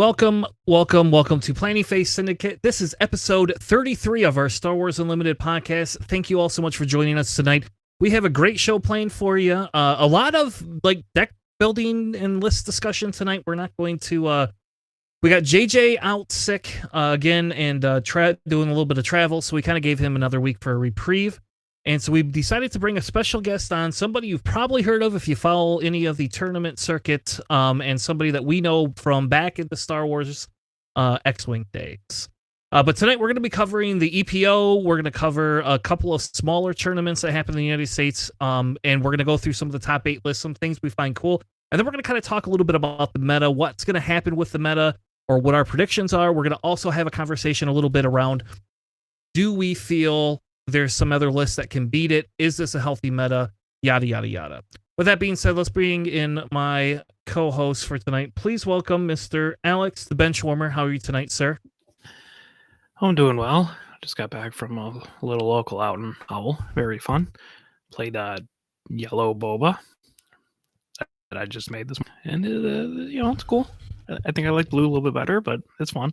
Welcome to Planning Phase Syndicate. This is episode 33 of our Star Wars Unlimited podcast. Thank you all so much for joining us tonight. We have a great show planned for you. A lot of deck building and list discussion tonight. We're not going to. We got JJ out sick again and doing a little bit of travel, so we kind of gave him another week for a reprieve. And so we decided to bring a special guest on, somebody you've probably heard of if you follow any of the tournament circuit, and somebody that we know from back in the Star Wars X-Wing days. But tonight we're going to be covering the EPO. We're going to cover a couple of smaller tournaments that happen in the United States, and we're going to go through some of the top 8 lists, some things we find cool. And then we're going to kind of talk a little bit about the meta, what's going to happen with the meta, or what our predictions are. We're going to also have a conversation a little bit around, do we feel there's some other lists that can beat it? Is this a healthy meta? Yada, yada, yada. With that being said, let's bring in my co-host for tonight. Please welcome Mr. Alex, the bench warmer. How are you tonight, sir? I'm doing well. Just got back from a little local out in Howell. Very fun. Played Yellow Boba that I just made this, and it's cool. I think I like blue a little bit better, but it's fun.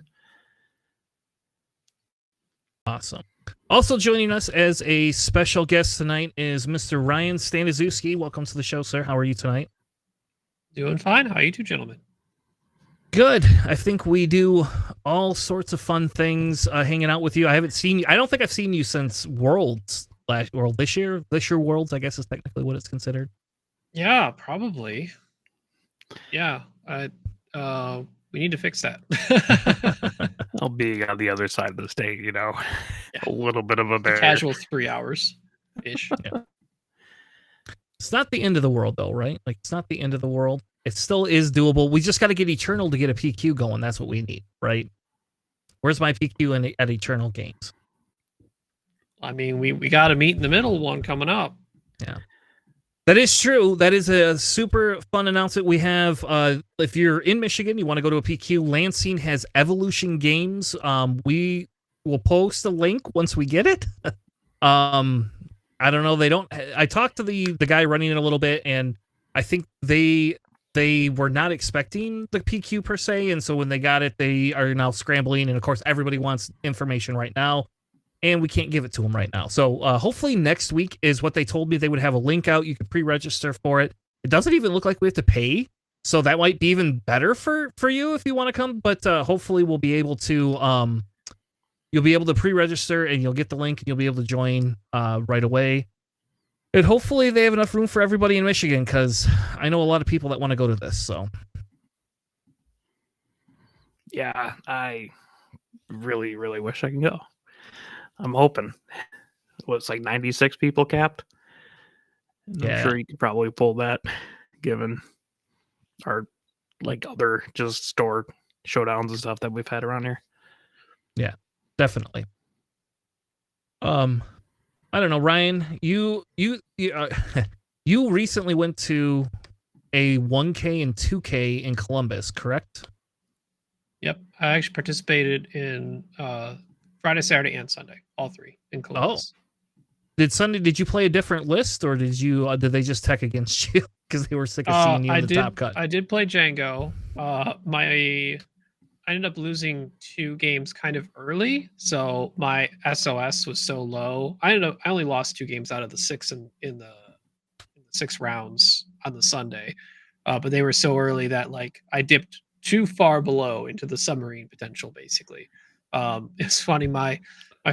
Awesome. Also joining us as a special guest tonight is Mr. Ryan Staniszewski. Welcome to the show, sir. How are you tonight? Doing fine. How are you two gentlemen? Good. I think we do all sorts of fun things hanging out with you. I haven't seen you. I don't think I've seen you since Worlds last World this year. This year Worlds, I guess, is technically what it's considered. Yeah, probably. Yeah. We need to fix that. I'll be on the other side of the state, Yeah. A little bit of a bear. Casual 3 hours ish. Yeah. It's not the end of the world, though, right? Like, it's not the end of the world. It still is doable. We just got to get Eternal to get a PQ going. That's what we need, right? Where's my PQ at Eternal Games? I mean, we got to meet in the middle one coming up. Yeah. That is true. That is a super fun announcement we have. If you're in Michigan, you want to go to a PQ, Lansing has Evolution Games. We will post a link once we get it. I don't know. I talked to the guy running it a little bit, and I think they were not expecting the PQ per se, and so when they got it, they are now scrambling, and of course, everybody wants information right now. And we can't give it to them right now. So hopefully next week is what they told me. They would have a link out. You could pre-register for it. It doesn't even look like we have to pay. So that might be even better for you if you want to come. But hopefully we'll be able to, you'll be able to pre-register and you'll get the link and you'll be able to join right away. And hopefully they have enough room for everybody in Michigan, because I know a lot of people that want to go to this. So yeah, I really, really wish I can go. I'm hoping. It's like 96 people capped. I'm sure you could probably pull that, given our other just store showdowns and stuff that we've had around here. Yeah, definitely. I don't know, Ryan. You recently went to a 1K and 2K in Columbus, correct? Yep, I actually participated in Friday, Saturday, and Sunday, all 3 in Columbus. Oh, did you play a different list, or did they just tech against you because they were sick of seeing you in the top cut? I did play Django. I ended up losing 2 games kind of early, so my SOS was so low. I only lost 2 games out of the 6 in the 6 rounds on the Sunday, but they were so early that I dipped too far below into the submarine potential, basically. It's funny, my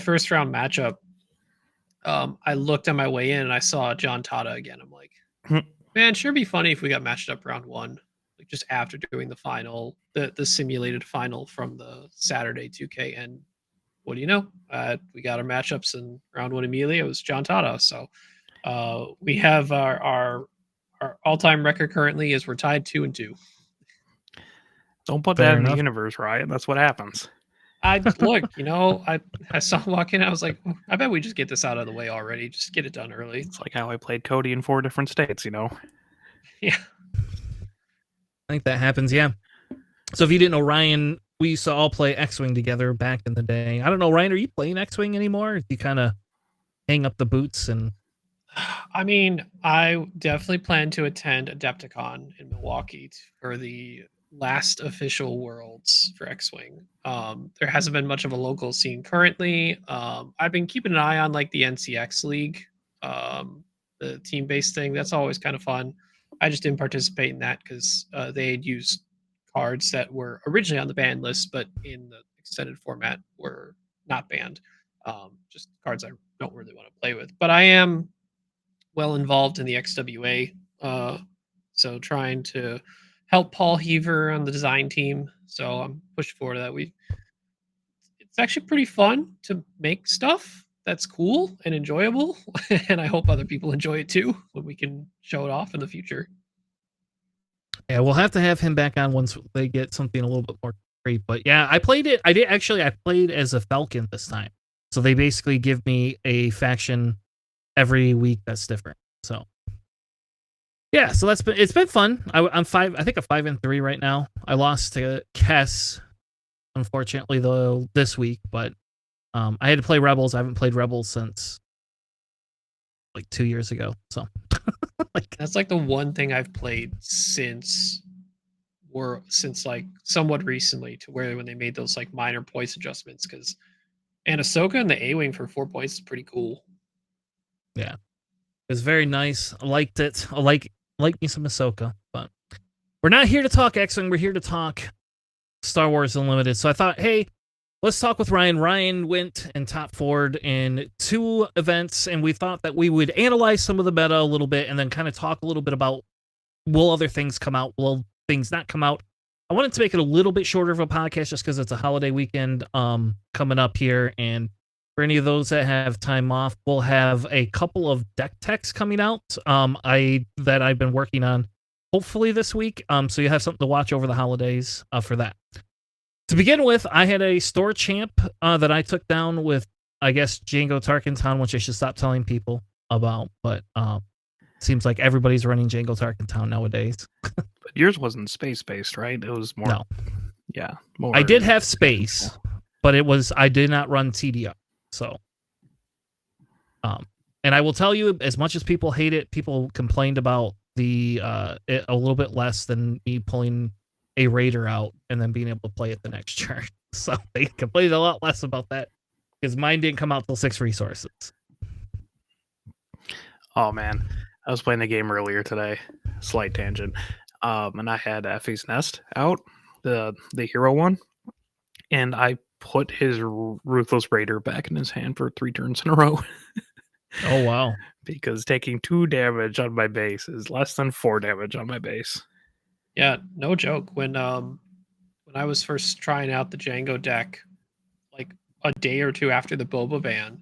first round matchup, I looked on my way in and I saw John Tata again. I'm like, man, sure be funny if we got matched up round 1, just after doing the final, the simulated final from the Saturday 2K. And what do you know? We got our matchups in round 1 immediately. It was John Tata. So we have our all-time record currently is we're tied 2-2. Don't put that in the universe, Ryan. That's what happens. I saw him walk in. I was like, I bet we just get this out of the way already. Just get it done early. It's like how I played Cody in 4 different states, Yeah. I think that happens, yeah. So if you didn't know, Ryan, we used to all play X-Wing together back in the day. I don't know, Ryan, are you playing X-Wing anymore? Do you kind of hang up the boots and... I mean, I definitely plan to attend Adepticon in Milwaukee for the last official Worlds for X-Wing. There hasn't been much of a local scene currently. I've been keeping an eye on like the NCX League, the team-based thing. That's always kind of fun. I just didn't participate in that because they had used cards that were originally on the banned list, but in the extended format were not banned. Just cards I don't really want to play with. But I am well involved in the XWA, so trying to help Paul Heaver on the design team. So I'm pushing forward to that. It's actually pretty fun to make stuff that's cool and enjoyable, and I hope other people enjoy it too when we can show it off in the future. Yeah, we'll have to have him back on once they get something a little bit more great. But yeah, I played it. I played as a Falcon this time. So they basically give me a faction every week that's different. So yeah, so it's been fun. I'm 5-3 right now. I lost to Kess, unfortunately, though, this week, but I had to play Rebels. I haven't played Rebels since like 2 years ago. So that's like the one thing I've played since like somewhat recently, to where when they made those like minor points adjustments, because and Ahsoka and the A-Wing for 4 points is pretty cool. Yeah. It was very nice. I liked it. I like me some Ahsoka, but we're not here to talk X-Wing. We're here to talk Star Wars Unlimited. So I thought, hey, let's talk with Ryan. Ryan went and top forward in 2 events, and we thought that we would analyze some of the meta a little bit and then kind of talk a little bit about, will other things come out? Will things not come out? I wanted to make it a little bit shorter of a podcast just because it's a holiday weekend coming up here, and for any of those that have time off, we'll have a couple of deck techs coming out that I've been working on hopefully this week. So you have something to watch over the holidays for that. To begin with, I had a store champ that I took down with, I guess, Django Tarkenton, which I should stop telling people about, but seems like everybody's running Django Tarkenton nowadays. But yours wasn't space-based, right? It was more... No. Yeah. More I did have space, but I did not run TDR. So, and I will tell you, as much as people hate it, people complained about it a little bit less than me pulling a Raider out and then being able to play it the next turn. So they complained a lot less about that because mine didn't come out till 6 resources. Oh man, I was playing a game earlier today. Slight tangent. And I had Effie's Nest out, the hero one, and I put his Ruthless Raider back in his hand for 3 turns in a row. Oh, wow. Because taking 2 damage on my base is less than 4 damage on my base. Yeah, no joke. When I was first trying out the Django deck, like a day or 2 after the Boba Ban,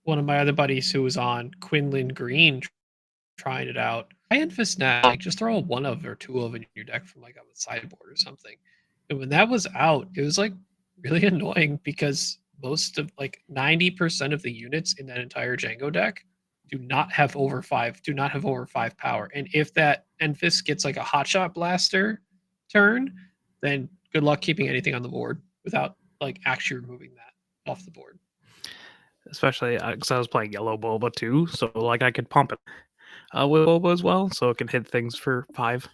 one of my other buddies who was on Quinlan Green trying it out, I had Fistnet, like just throw a 1 of or 2 of in your deck from like on the sideboard or something. And when that was out, it was like really annoying because most of like 90% of the units in that entire Django deck do not have over 5 power. And if that Enfys gets like a hotshot blaster turn, then good luck keeping anything on the board without like actually removing that off the board. Especially because I was playing yellow Boba too, so like I could pump it with Boba as well, so it can hit things for 5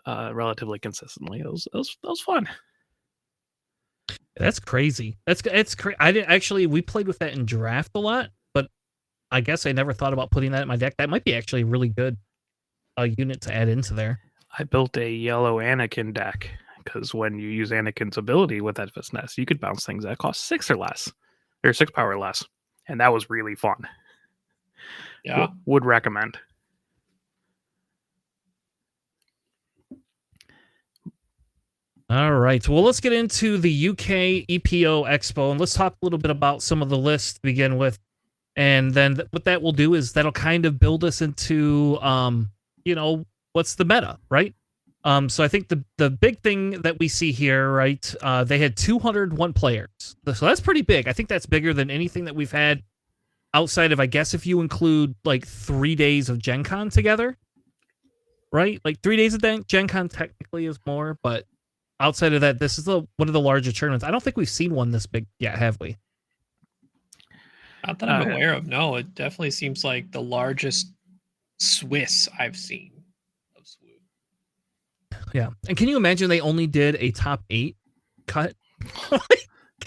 relatively consistently. It was fun. That's crazy. It's crazy. I didn't actually. We played with that in draft a lot, but I guess I never thought about putting that in my deck. That might be actually a really good unit to add into there. I built a yellow Anakin deck because when you use Anakin's ability with that Nest, you could bounce things that cost 6 or less, or 6 power or less, and that was really fun. Yeah, would recommend. All right. Well, let's get into the UK EPO Expo and let's talk a little bit about some of the lists to begin with. And then what that will do is that'll kind of build us into, what's the meta, right? So I think the big thing that we see here, right? They had 201 players. So that's pretty big. I think that's bigger than anything that we've had outside of, I guess, if you include like 3 days of Gen Con together, right? Like 3 days of Gen Con technically is more, but outside of that, this is one of the larger tournaments. I don't think we've seen one this big yet, have we? Not that I'm aware of. No, it definitely seems like the largest Swiss I've seen of Swoop. Yeah. And can you imagine they only did a top 8 cut?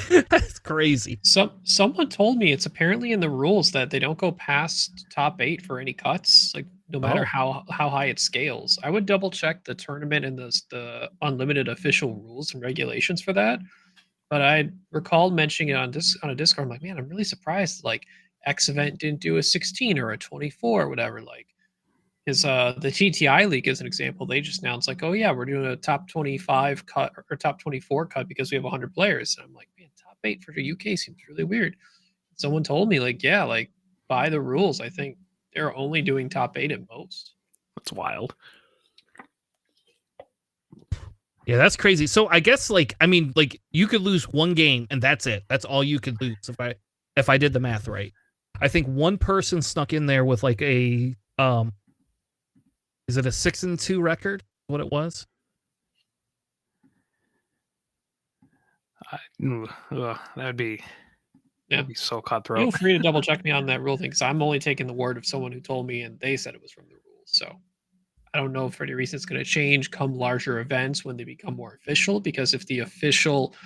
That's crazy. Someone told me it's apparently in the rules that they don't go past top 8 for any cuts, like no matter how high it scales. I would double check the tournament and the unlimited official rules and regulations for that. But I recall mentioning it on a Discord. I'm like, man, I'm really surprised. Like X event didn't do a 16 or a 24 or whatever. Like his the TTI league as an example, they just announced like, oh yeah, we're doing a top 25 cut or top 24 cut because we have 100 players. And I'm like, man, top 8 for the UK seems really weird. Someone told me like, yeah, like by the rules, I think they're only doing top 8 at most. That's wild. Yeah, that's crazy. So I guess like you could lose one game and that's it. That's all you could lose if I did the math right. I think one person snuck in there with like a is it a 6-2 record? What it was? That'd be so cutthroat. Feel free to double check me on that rule thing because I'm only taking the word of someone who told me and they said it was from the rules. So I don't know if for any reason it's going to change come larger events when they become more official, because if the official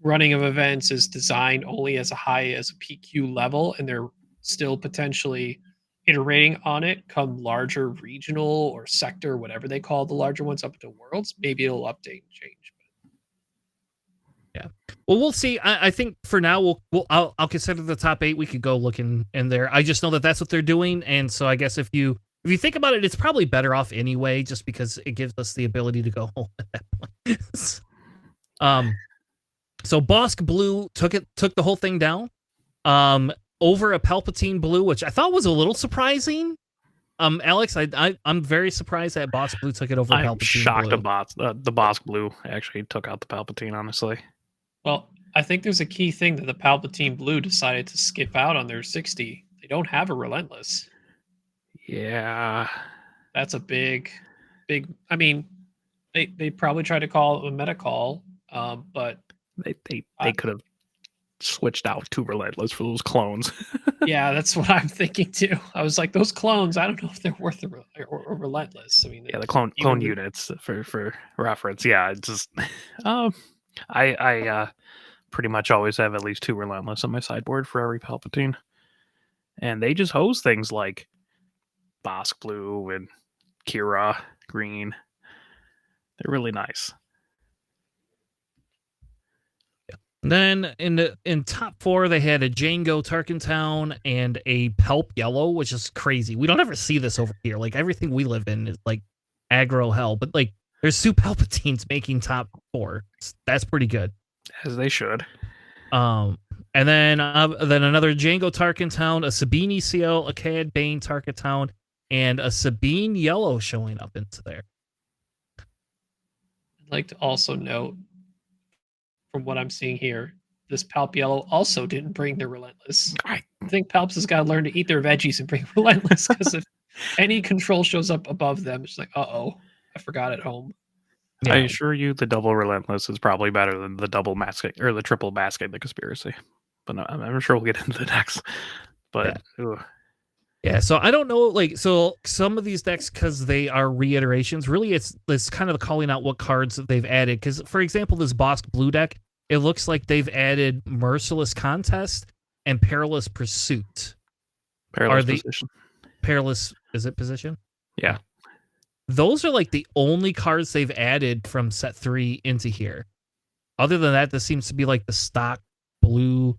running of events is designed only as a high as a PQ level and they're still potentially iterating on it come larger regional or sector, whatever they call the larger ones up to worlds, maybe it'll update and change. Yeah. Well, we'll see. I think for now I'll consider the top 8. We could go look in there. I just know that that's what they're doing, and so I guess if you think about it, it's probably better off anyway, just because it gives us the ability to go home at that point. So Bosk Blue took the whole thing down, over a Palpatine Blue, which I thought was a little surprising. Alex, I'm very surprised that Bosk Blue took it over Palpatine Blue. I'm shocked the Bosk Blue actually took out the Palpatine, honestly. Well, I think there's a key thing that the Palpatine Blue decided to skip out on their 60. They don't have a Relentless. Yeah. That's a big, I mean, they probably tried to call it a meta call, but they could have switched out to Relentless for those clones. Yeah, that's what I'm thinking too. I was like, those clones, I don't know if they're worth a Relentless. I mean, yeah, the clone units for reference. Yeah, it's just I pretty much always have at least 2 Relentless on my sideboard for every Palpatine, and they just hose things like Bosk Blue and Kira Green. They're really nice. Then in top 4, they had a Django Tarkentown and a Palp Yellow, which is crazy. We don't ever see this over here. Like everything we live in is like aggro hell, but like there's 2 Palpatines making top 4. That's pretty good. As they should. And then another Django Tarkentown, a Sabine CL, a Cad Bane Tarkentown, and a Sabine Yellow showing up into there. I'd like to also note, from what I'm seeing here, this Palp Yellow also didn't bring the Relentless. I think Palps has got to learn to eat their veggies and bring Relentless, because if any control shows up above them, it's like, uh-oh, I forgot at home. Yeah. I assure you the double Relentless is probably better than the double Masquerade or the triple Masquerade the Conspiracy. But no, I'm sure we'll get into the decks. But yeah, so I don't know, like, so some of these decks, because they are reiterations, really it's kind of calling out what cards that they've added. Because, for example, this Bosk Blue deck, it looks like they've added Merciless Contest and Perilous Pursuit. Position. Perilous, is it position? Yeah. Those are like the only cards they've added from set 3 into here. Other than that, this seems to be like the stock blue.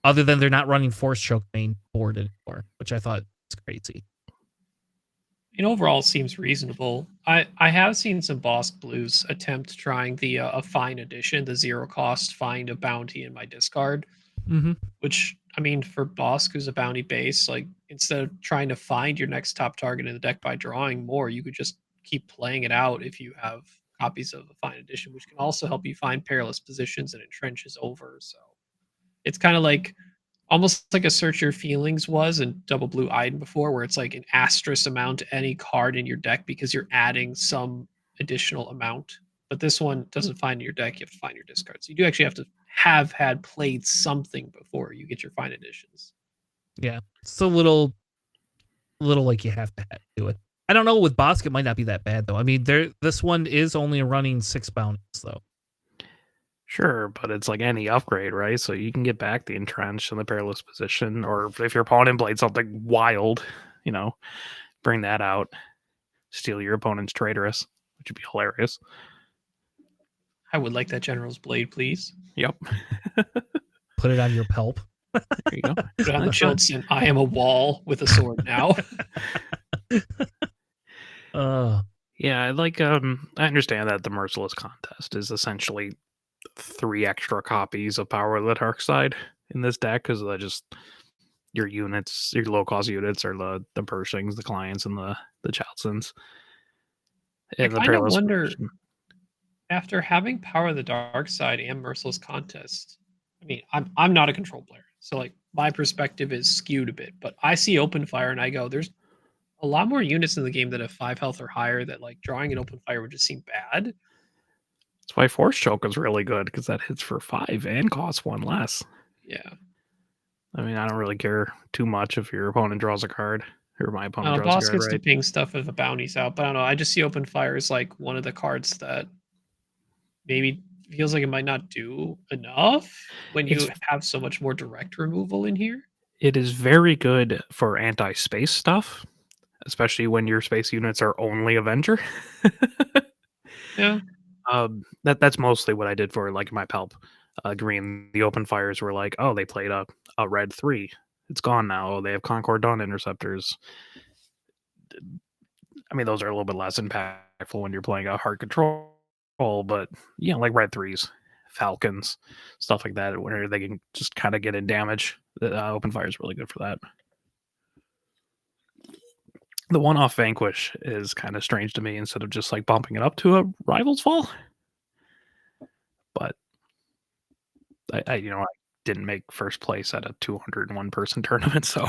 Other than they're not running Force Choke main board anymore, which I thought was crazy. And overall, seems reasonable. I have seen some Bosk Blues attempt trying the a fine edition, the 0 cost find a bounty in my discard. Mm-hmm. Which, I mean, for Bosk, who's a bounty base, like instead of trying to find your next top target in the deck by drawing more, you could just keep playing it out if you have copies of the fine edition, which can also help you find perilous positions and entrenches over. So it's kind of like almost like a Search Your Feelings was in Double Blue Iden before, where it's like an asterisk amount to any card in your deck because you're adding some additional amount. But this one doesn't find your deck. You have to find your discard. So you do actually have to have had played something before you get your fine editions. Yeah, it's a little like you have to do it. I don't know, with Bosk it might not be that bad though. I mean, this one is only running 6 bounties though. Sure, but it's like any upgrade, right? So you can get back the entrenched and the perilous position, or if your opponent played something wild, bring that out, steal your opponent's traitorous, which would be hilarious. I would like that General's Blade, please. Yep. Put it on your pelp. There you go. Put it on the Chilton. I am a wall with a sword now. Yeah, I understand that the Merciless Contest is essentially 3 extra copies of Power of the Dark Side in this deck, because your units, your low cost units are the Pershings, the Clients, and the Chalsons. And I kind of wonder, after having Power of the Dark Side and Merciless Contest, I mean, I'm not a control player, so like my perspective is skewed a bit, but I see Open Fire and I go, there's a lot more units in the game that have 5 health or higher that like drawing an Open Fire would just seem bad. That's why Force Choke is really good, because that hits for 5 and costs 1 less. Yeah. I mean, I don't really care too much if your opponent draws a card, or my opponent draws a Boss card, gets right? to ping stuff if a bounty's out, but I don't know. I just see Open Fire as like one of the cards that maybe feels like it might not do enough when you have so much more direct removal in here. It is very good for anti-space stuff, especially when your space units are only Avenger. Yeah. That's mostly what I did for like my Pelp. Green, the Open Fires were like, oh, they played a red 3. It's gone now. Oh, they have Concord Dawn Interceptors. I mean, those are a little bit less impactful when you're playing a hard control, but like red 3s, Falcons, stuff like that, where they can just kind of get in damage. The Open Fire is really good for that. The one-off Vanquish is kind of strange to me, instead of just like bumping it up to a Rival's Fall. But I didn't make first place at a 201 person tournament, so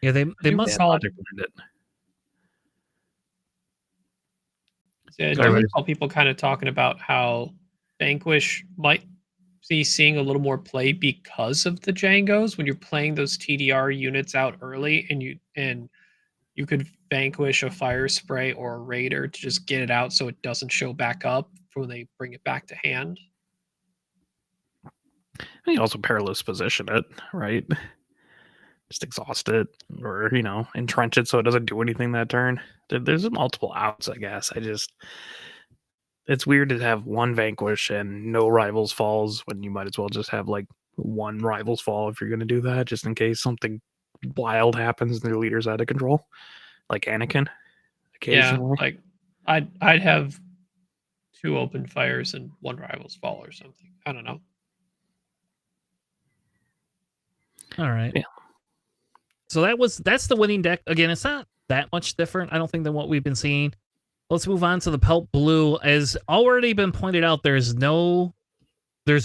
yeah, they must call it. Yeah, I do recall people kind of talking about how Vanquish might be seeing a little more play because of the Djangos when you're playing those TDR units out early, and you could Vanquish a Fire Spray or a Raider to just get it out so it doesn't show back up for when they bring it back to hand. And you also perilous position it, right? Just exhaust it, or entrench it so it doesn't do anything that turn. There's multiple outs, I guess. It's weird to have one Vanquish and no Rivals Falls when you might as well just have like one Rivals Fall if you're going to do that, just in case something wild happens and their leader's out of control, like Anakin. Occasionally. Yeah, like I'd have 2 Open Fires and 1 Rivals Fall or something. I don't know. All right. Yeah. So that's the winning deck. Again, it's not that much different, I don't think, than what we've been seeing. Let's move on to the Pelt Blue. As already been pointed out, there's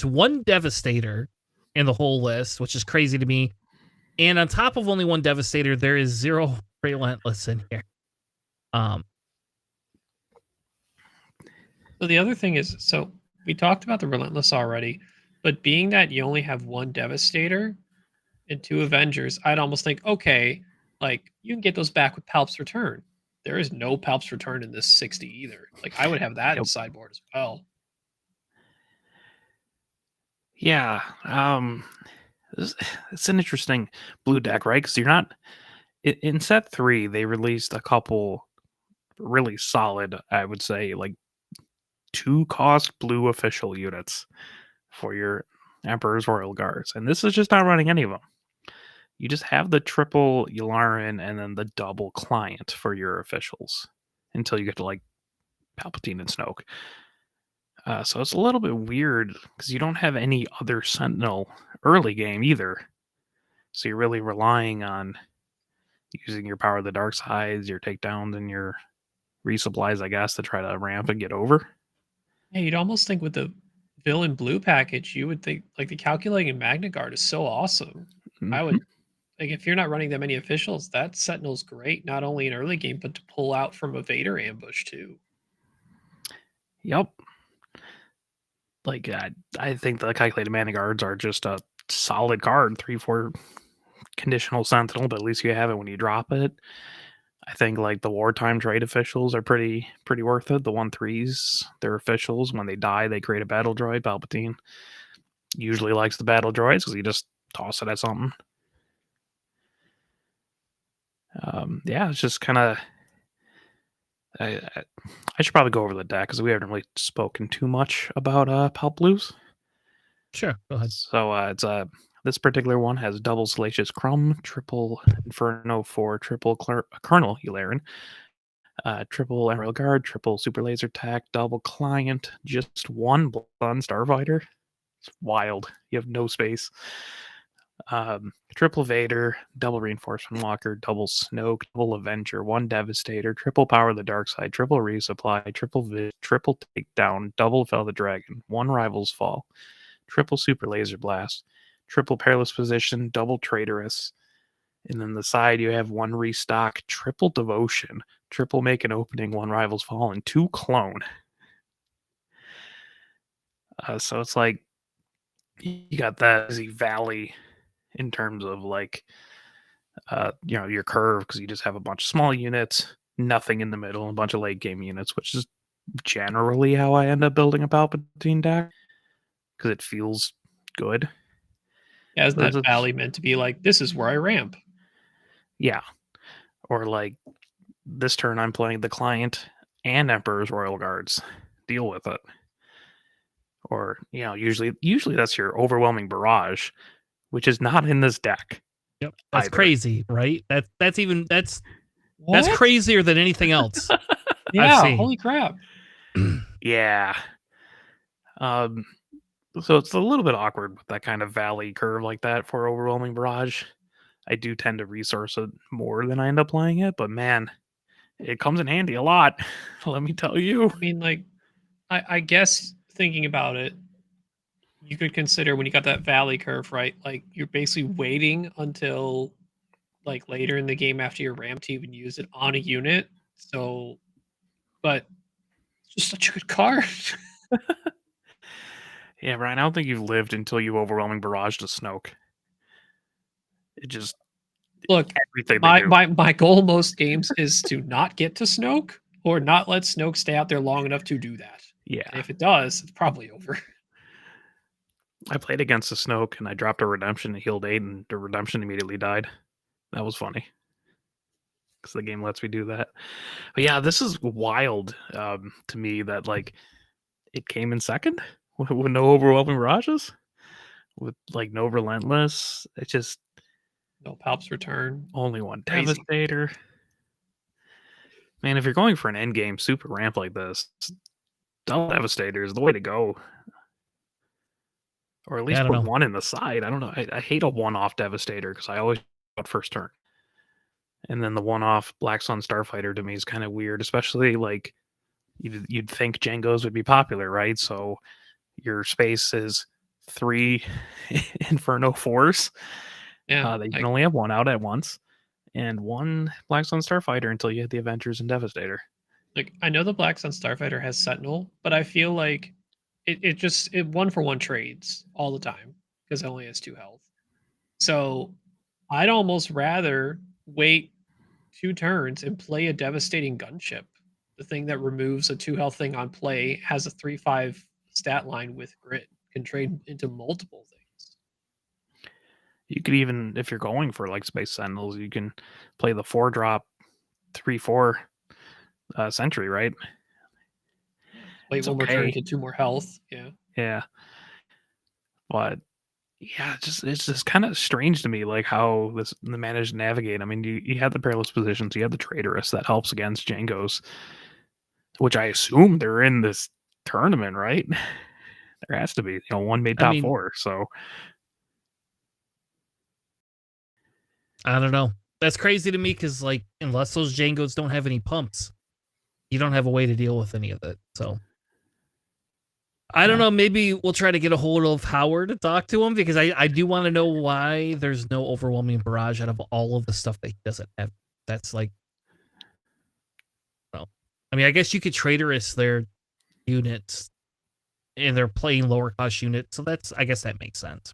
one Devastator in the whole list, which is crazy to me. And on top of only one Devastator, there is 0 Relentless in here. So the other thing is, so we talked about the Relentless already, but being that you only have 1 Devastator and 2 Avengers, I'd almost think, okay, like you can get those back with Palp's Return. There is no Palp's Return in this 60 either. Like I would have that in sideboard as well. Yeah. It's an interesting blue deck, right? Because you're not in set 3. They released a couple really solid, I would say, like 2-cost blue official units for your Emperor's Royal Guards, and this is just not running any of them. You just have the triple Yularen and then the double Client for your officials until you get to like Palpatine and Snoke. So it's a little bit weird because you don't have any other Sentinel early game either. So you're really relying on using your Power of the Dark Sides, your takedowns, and your resupplies, I guess, to try to ramp and get over. Yeah, you'd almost think with the villain blue package, you would think like the Calculating Magna Guard is so awesome. Mm-hmm. I would like if you're not running that many officials, that Sentinel's great, not only in early game, but to pull out from a Vader ambush too. Yep. Like I think the Calculated Magna Guards are just a solid card, 3-4 conditional Sentinel, but at least you have it when you drop it. I think like the wartime trade officials are pretty worth it. The 1/3s, they're officials. When they die, they create a battle droid. Palpatine usually likes the battle droids because you just toss it at something. Yeah, it's just kind of. I should probably go over the deck because we haven't really spoken too much about Palp Blues. Sure, go ahead. So it's this particular one has double Salacious Crumb, triple Inferno for triple Colonel Hilarion, triple Emerald Guard, triple Super Laser Tack, double Client, just one Blonde Starfighter. It's wild. You have no space. Triple Vader, double Reinforcement Walker, double Snoke, double Avenger, one Devastator, triple Power of the Dark Side, triple Resupply, triple Takedown, double Fell the Dragon, one Rivals Fall, triple Super Laser Blast, triple Perilous Position, double Traitorous, and then the side you have one Restock, triple Devotion, triple Make an Opening, one Rivals Fall, and two Clone. So it's like you got that Easy Valley in terms of like your curve, because you just have a bunch of small units, nothing in the middle, and a bunch of late game units, which is generally how I end up building a Palpatine deck because it feels good. Yeah, isn't that valley meant to be like, this is where I ramp? Yeah. Or like this turn I'm playing the Client and Emperor's Royal Guards. Deal with it. Or, usually that's your Overwhelming Barrage, which is not in this deck. Yep. That's either. Crazy, right? That's What? crazier than anything else. Yeah, holy crap. Yeah. So it's a little bit awkward with that kind of valley curve like that for Overwhelming Barrage. I do tend to resource it more than I end up playing it, but man, it comes in handy a lot. Let me tell you. I mean, like, I guess thinking about it, you could consider when you got that valley curve, right? Like, you're basically waiting until like later in the game after your ramp to even use it on a unit. So, but it's just such a good card. Yeah, Ryan, I don't think you've lived until you Overwhelming Barrage to Snoke. It just look. Everything My goal most games is to not get to Snoke or not let Snoke stay out there long enough to do that. Yeah. And if it does, it's probably over. I played against the Snoke and I dropped a Redemption and healed 8 and the Redemption immediately died. That was funny. Because the game lets me do that. But yeah, this is wild to me that like it came in second with no Overwhelming Mirages, with like no Relentless. It just no Palp's Return. Only one Crazy. Devastator. Man, if you're going for an endgame super ramp like this, double Devastator is the way to go. Or at least put one in the side. I don't know. I hate a one-off Devastator because I always got first turn. And then the one-off Black Sun Starfighter to me is kind of weird, especially like you'd think Jango's would be popular, right? So your space is 3 Inferno 4s. Yeah, that you can only have one out at once, and one Black Sun Starfighter until you hit the Avengers and Devastator. Like, I know the Black Sun Starfighter has Sentinel, but I feel like it just 1-for-1 trades all the time because it only has 2 health. So I'd almost rather wait 2 turns and play a devastating gunship. The thing that removes a 2 health thing on play, has a 3/5 stat line with grit, can trade into multiple things. You could even, if you're going for like Space Sentinels, you can play the 4-drop 3/4 Sentry, right? Wait one more turn to get 2 more health. Yeah. But yeah, it's just kind of strange to me, like how the managed to navigate. I mean, you had the Perilous Positions, you had the Traitorous that helps against Jango's, which I assume they're in this tournament, right? There has to be. One made top 4, so I don't know. That's crazy to me because, like, unless those Jangos don't have any pumps, you don't have a way to deal with any of it. So I don't know. Maybe we'll try to get a hold of Howard to talk to him because I do want to know why there's no Overwhelming Barrage out of all of the stuff that he doesn't have. That's like, well, I mean, I guess you could Traitorous their units and they're playing lower cost units. So I guess that makes sense.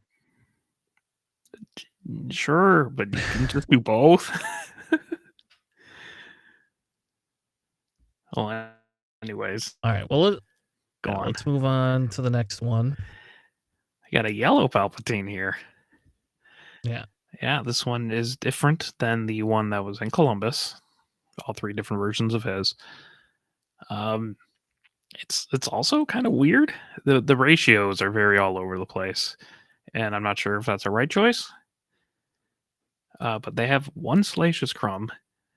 Sure, but you can just do both. Well, anyways, All right. Well, go on. let's move on to the next one. I got a yellow Palpatine here. Yeah. Yeah, this one is different than the one that was in Columbus. All 3 different versions of his. It's also kind of weird. The ratios are very all over the place, and I'm not sure if that's a right choice. But they have 1 Salacious Crumb,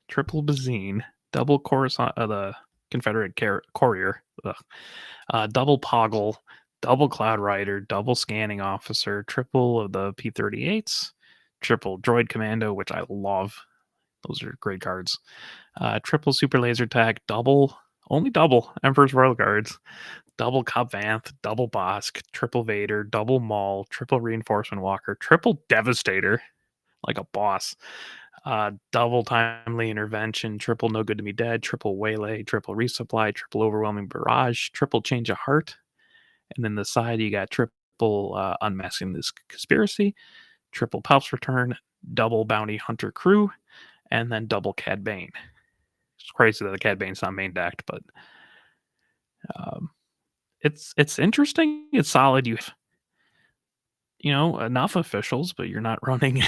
triple Bazine, double Coruscant, the Confederate Courier, double Poggle, double Cloud Rider, double Scanning Officer, triple of the P-38s, triple Droid Commando, which I love. Those are great cards. Triple Super Laser Tag, only double Emperor's Royal Guards, double Cobb Vanth, double Bosk, triple Vader, double Maul, triple Reinforcement Walker, triple Devastator, like a boss, double Timely Intervention, triple No Good to Me Dead, triple Waylay, triple Resupply, triple Overwhelming Barrage, triple Change of Heart, and then the side you got triple Unmasking This Conspiracy, triple Palp's Return, double Bounty Hunter Crew, and then double Cad Bane. It's crazy that the Cad Bane's not main decked, but it's interesting. It's solid. You have, enough officials, but you're not running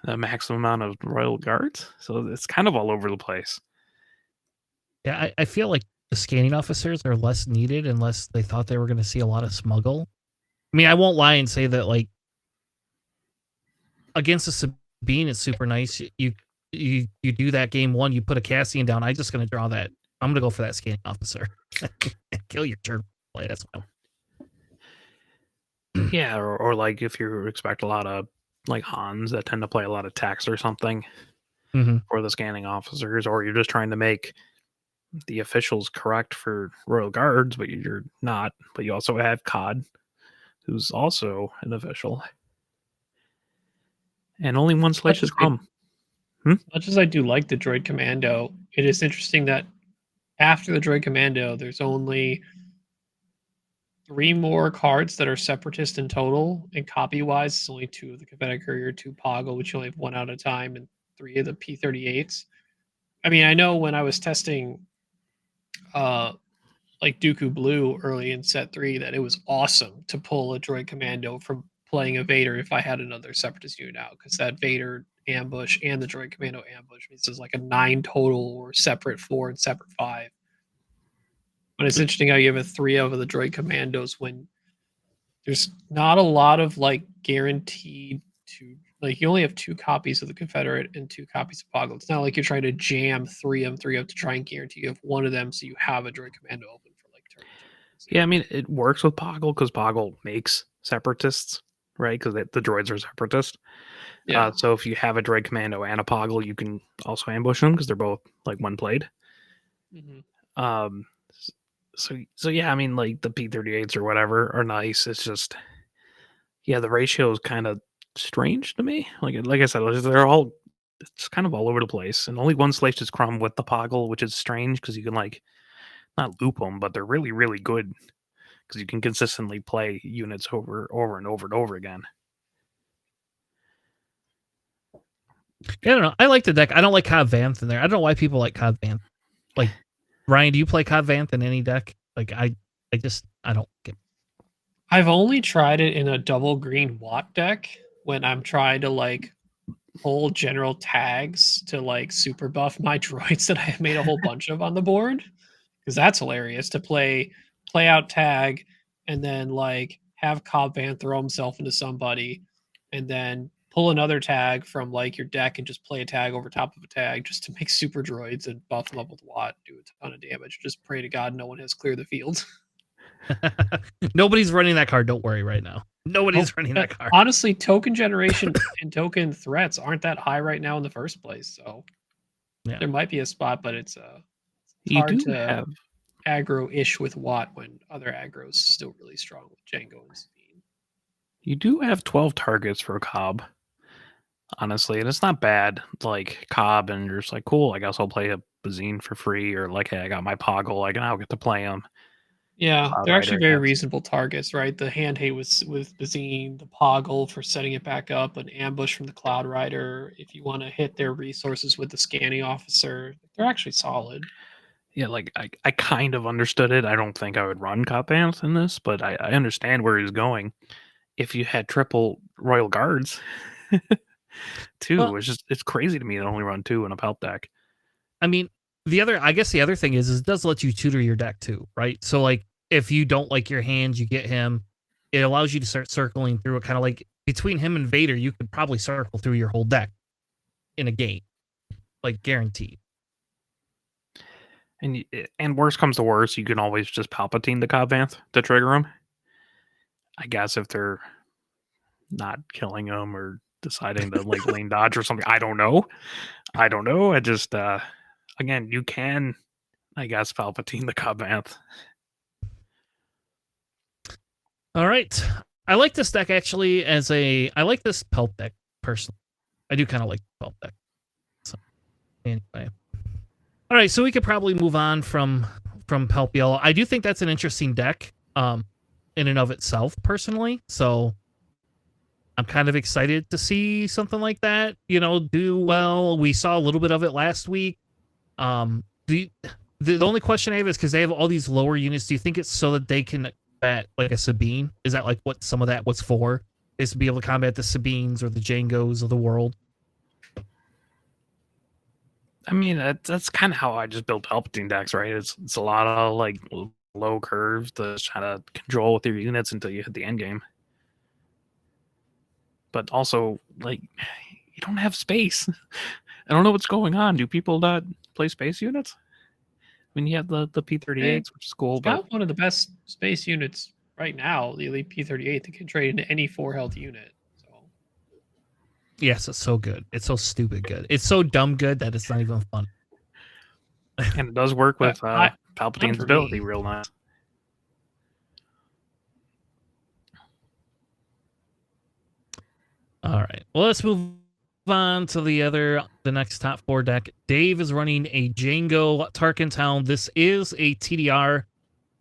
the maximum amount of Royal Guards, so it's kind of all over the place. Yeah, I feel like the scanning officers are less needed unless they thought they were going to see a lot of smuggle. I mean, I won't lie and say that like against a Sabine, it's super nice. You do that game 1, you put a Cassian down. I'm just going to draw that. I'm going to go for that scanning officer. Kill your turn play. That's fine. Yeah, or like if you expect a lot of like Hans that tend to play a lot of tax or something for the scanning officers, or you're just trying to make the officials correct for Royal Guards, but you're not. But you also have COD, who's also an official, and only 1 Salacious Crumb. As much as I do like the Droid Commando, it is interesting that after the Droid Commando, there's only 3 more cards that are separatist in total, and copy-wise, it's only 2 of the Confederate Courier, 2 Poggle, which you only have 1 at a time, and 3 of the P-38s. I mean, I know when I was testing like Dooku Blue early in set 3 that it was awesome to pull a Droid Commando from playing a Vader if I had another Separatist unit out, because that Vader ambush and the Droid Commando ambush means there's like a 9 total or separate 4 and separate 5. But it's interesting how you have a 3 of the Droid Commandos when there's not a lot of like guaranteed to, like, you only have 2 copies of the Confederate and 2 copies of Poggle. It's not like you're trying to jam 3 of them to try and guarantee you have 1 of them so you have a Droid Commando open for like turn 2. Yeah, I mean, it works with Poggle because Poggle makes separatists, right? Because the droids are separatist. Yeah. So if you have a Droid Commando and a Poggle, you can also ambush them because they're both like one played. So yeah, I mean, like the P-38s or whatever are nice. It's just, yeah, the ratio is kind of strange to me. Like I said, it's kind of all over the place, and only 1 Salacious Crumb with the Poggle, which is strange because you can like not loop them, but they're really really good because you can consistently play units over and over and over again. I don't know. I like the deck. I don't like Cobb Vanth in there. I don't know why people like Cobb Vanth. Like, Ryan, do you play Cobb Vanth in any deck? Like, I don't get. I've only tried it in a double green Watt deck when I'm trying to like pull general tags to like super buff my droids that I have made a whole bunch of on the board, because that's hilarious to play out tag and then like have Cobb Vanth throw himself into somebody and then pull another tag from like your deck and just play a tag over top of a tag just to make super droids and buff them up with Watt, do a ton of damage. Just pray to God no one has cleared the field. Nobody's running that card. Don't worry right now. Nobody's running that card. Honestly, token generation and token threats aren't that high right now in the first place. So there might be a spot, but it's hard to have aggro-ish with Watt when other aggro's still really strong with Django and Sabine. You do have 12 targets for Cobb, honestly, and it's not bad. Like Cobb, and you're just like, cool, I guess I'll play a Bazine for free, or like, hey, I got my Poggle, I can now get to play him. Yeah, they're actually very reasonable targets, right? The hand hate with Bazine, the Poggle for setting it back up, an ambush from the Cloud Rider. If you want to hit their resources with the scanning officer, they're actually solid. Yeah, like I kind of understood it. I don't think I would run Cop Banth in this, but I understand where he's going. If you had triple Royal Guards, two, Well, it's crazy to me to only run two in a Pelt deck. I mean, I guess the other thing is it does let you tutor your deck too, right? So like if you don't like your hands, you get him. It allows you to start circling through it, kind of like between him and Vader, you could probably circle through your whole deck in a game, like guaranteed. And worst comes to worst, you can always just Palpatine the Cobb Vanth to trigger him. I guess if they're not killing him or deciding to like lane dodge or something, I don't know. I just again, you can, I guess, Palpatine the Cobb Vanth. All right. I like this deck actually I like this Pelt deck personally. I do kind of like the Pelt deck. So anyway. All right, so we could probably move on from Pelt Yellow. I do think that's an interesting deck in and of itself personally. So I'm kind of excited to see something like that, do well. We saw a little bit of it last week. The only question I have is because they have all these lower units. Do you think it's so that they can combat like a Sabine? Is that like what some of that was for? Is to be able to combat the Sabines or the Jangos of the world? I mean, that's kind of how I just build Palpatine decks, right? It's a lot of like low curves to try to control with your units until you hit the end game. But also, like, you don't have space. I don't know what's going on. Do people not play space units? I mean, you have the P-38s, which is cool, It's got one of the best space units right now, the Elite P-38 that can trade into any 4 health unit. So yes, it's so good. It's so stupid good. It's so dumb good that it's not even fun. And it does work with Palpatine's ability real nice. All right. Well, let's move on to the next top 4 deck. Dave is running a Django Tarkin Town. This is a TDR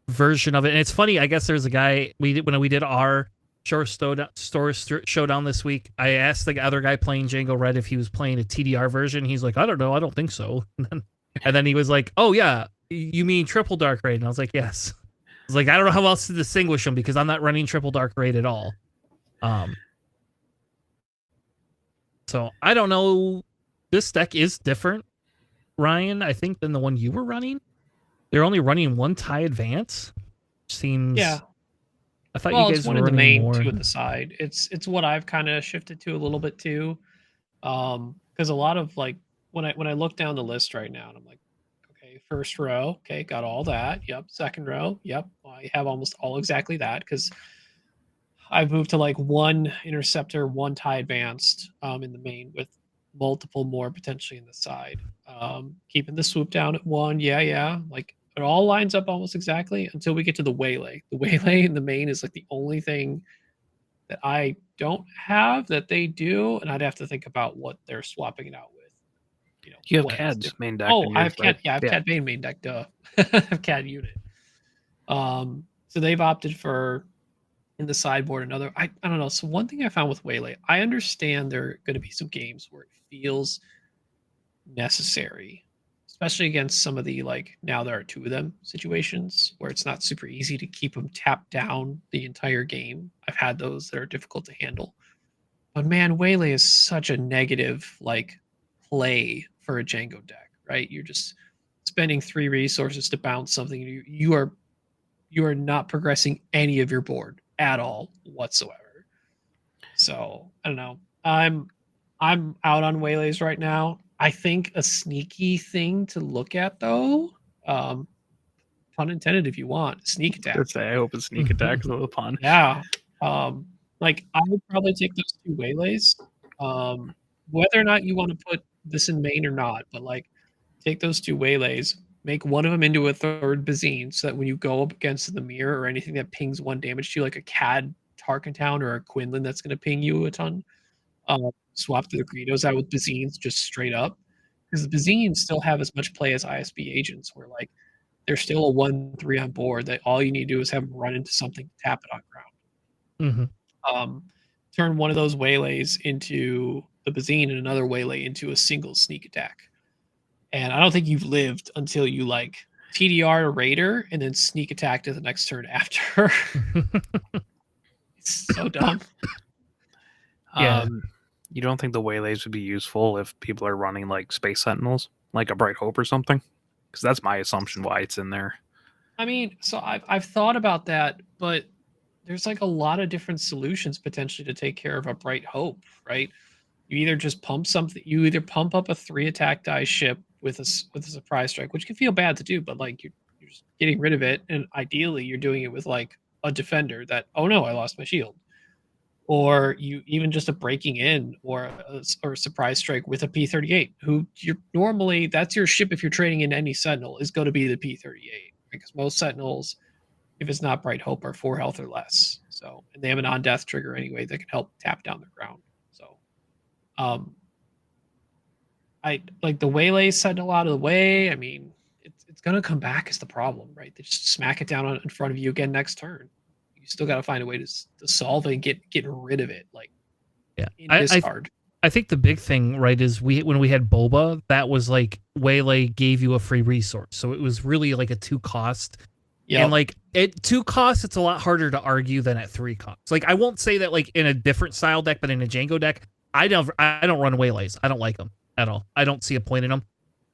version of it, and it's funny. I guess there's a guy when we did our Store Showdown this week. I asked the other guy playing Django Red if he was playing a TDR version. He's like, I don't know. I don't think so. And then he was like, oh yeah, you mean Triple Dark Raid? And I was like, yes. I was like, I don't know how else to distinguish them because I'm not running Triple Dark Raid at all. So I don't know. This deck is different, Ryan, I think, than the one you were running. They're only running 1 TIE Advance. Seems. Yeah. I thought you guys were running in the main, more. 2 at the side. It's what I've kind of shifted to a little bit too, because a lot of like when I look down the list right now and I'm like, okay, first row, okay, got all that. Yep. Second row, yep, I have almost all exactly that because I've moved to like 1 interceptor, 1 TIE advanced in the main with multiple more potentially in the side. Keeping the swoop down at 1, yeah. Like it all lines up almost exactly until we get to the waylay. The waylay in the main is like the only thing that I don't have that they do, and I'd have to think about what they're swapping it out with. You have CAD's main deck. Oh, I have CAD. Right? Yeah, I have CAD main deck. Duh, I have CAD unit. So they've opted for in the sideboard another. I don't know. So one thing I found with Waylay, I understand there are going to be some games where it feels necessary, especially against some of the like now there are 2 of them situations where it's not super easy to keep them tapped down the entire game. I've had those that are difficult to handle. But man, Waylay is such a negative like play for a Django deck, right? You're just spending 3 resources to bounce something. You are not progressing any of your board at all whatsoever. So I don't know. I'm out on Waylays right now. I think a sneaky thing to look at though, pun intended if you want, sneak attack. I hope it's sneak attack is a pun. Yeah. Like I would probably take those 2 Waylays. Whether or not you want to put this in main or not, but like take those 2 Waylays, make one of them into a 3rd Bazine so that when you go up against the mirror or anything that pings 1 damage to you, like a CAD Tarkin Town or a Quinlan that's going to ping you a ton, swap the Greedos out with Bazines just straight up. Because the Bazines still have as much play as ISB agents, where like they're still a 1/3 on board that all you need to do is have them run into something, tap it on ground. Mm-hmm. Turn one of those Waylays into the Bazine and another Waylay into a single sneak attack. And I don't think you've lived until you like TDR to Raider and then sneak attack to the next turn after. It's so dumb. Yeah. You don't think the waylays would be useful if people are running like Space Sentinels, like a Bright Hope or something? Because that's my assumption why it's in there. I mean, so I've thought about that, but there's like a lot of different solutions potentially to take care of a Bright Hope, right? You either just pump something, you either pump up a 3 attack die ship with a surprise strike, which can feel bad to do, but like you're just getting rid of it, and ideally you're doing it with like a defender that, oh no, I lost my shield, or you even just a breaking in or a surprise strike with a P-38, who you're normally, that's your ship if you're trading in any Sentinel, is going to be the P-38, because most Sentinels, if it's not Bright Hope, are 4 health or less. So, and they have an on death trigger anyway that can help tap down the ground. So, I like the waylay Sentinel out of the way. I mean, it's gonna come back as the problem, right? They just smack it down in front of you again next turn. You still got to find a way to solve it and get rid of it, like in discard. I think the big thing, right, is when we had Boba, that was like waylay gave you a free resource, so it was really like a 2 cost. Yeah, and like at 2 costs, it's a lot harder to argue than at 3 costs. Like I won't say that like in a different style deck, but in a Django deck, I don't run waylays. I don't like them at all. I don't see a point in them.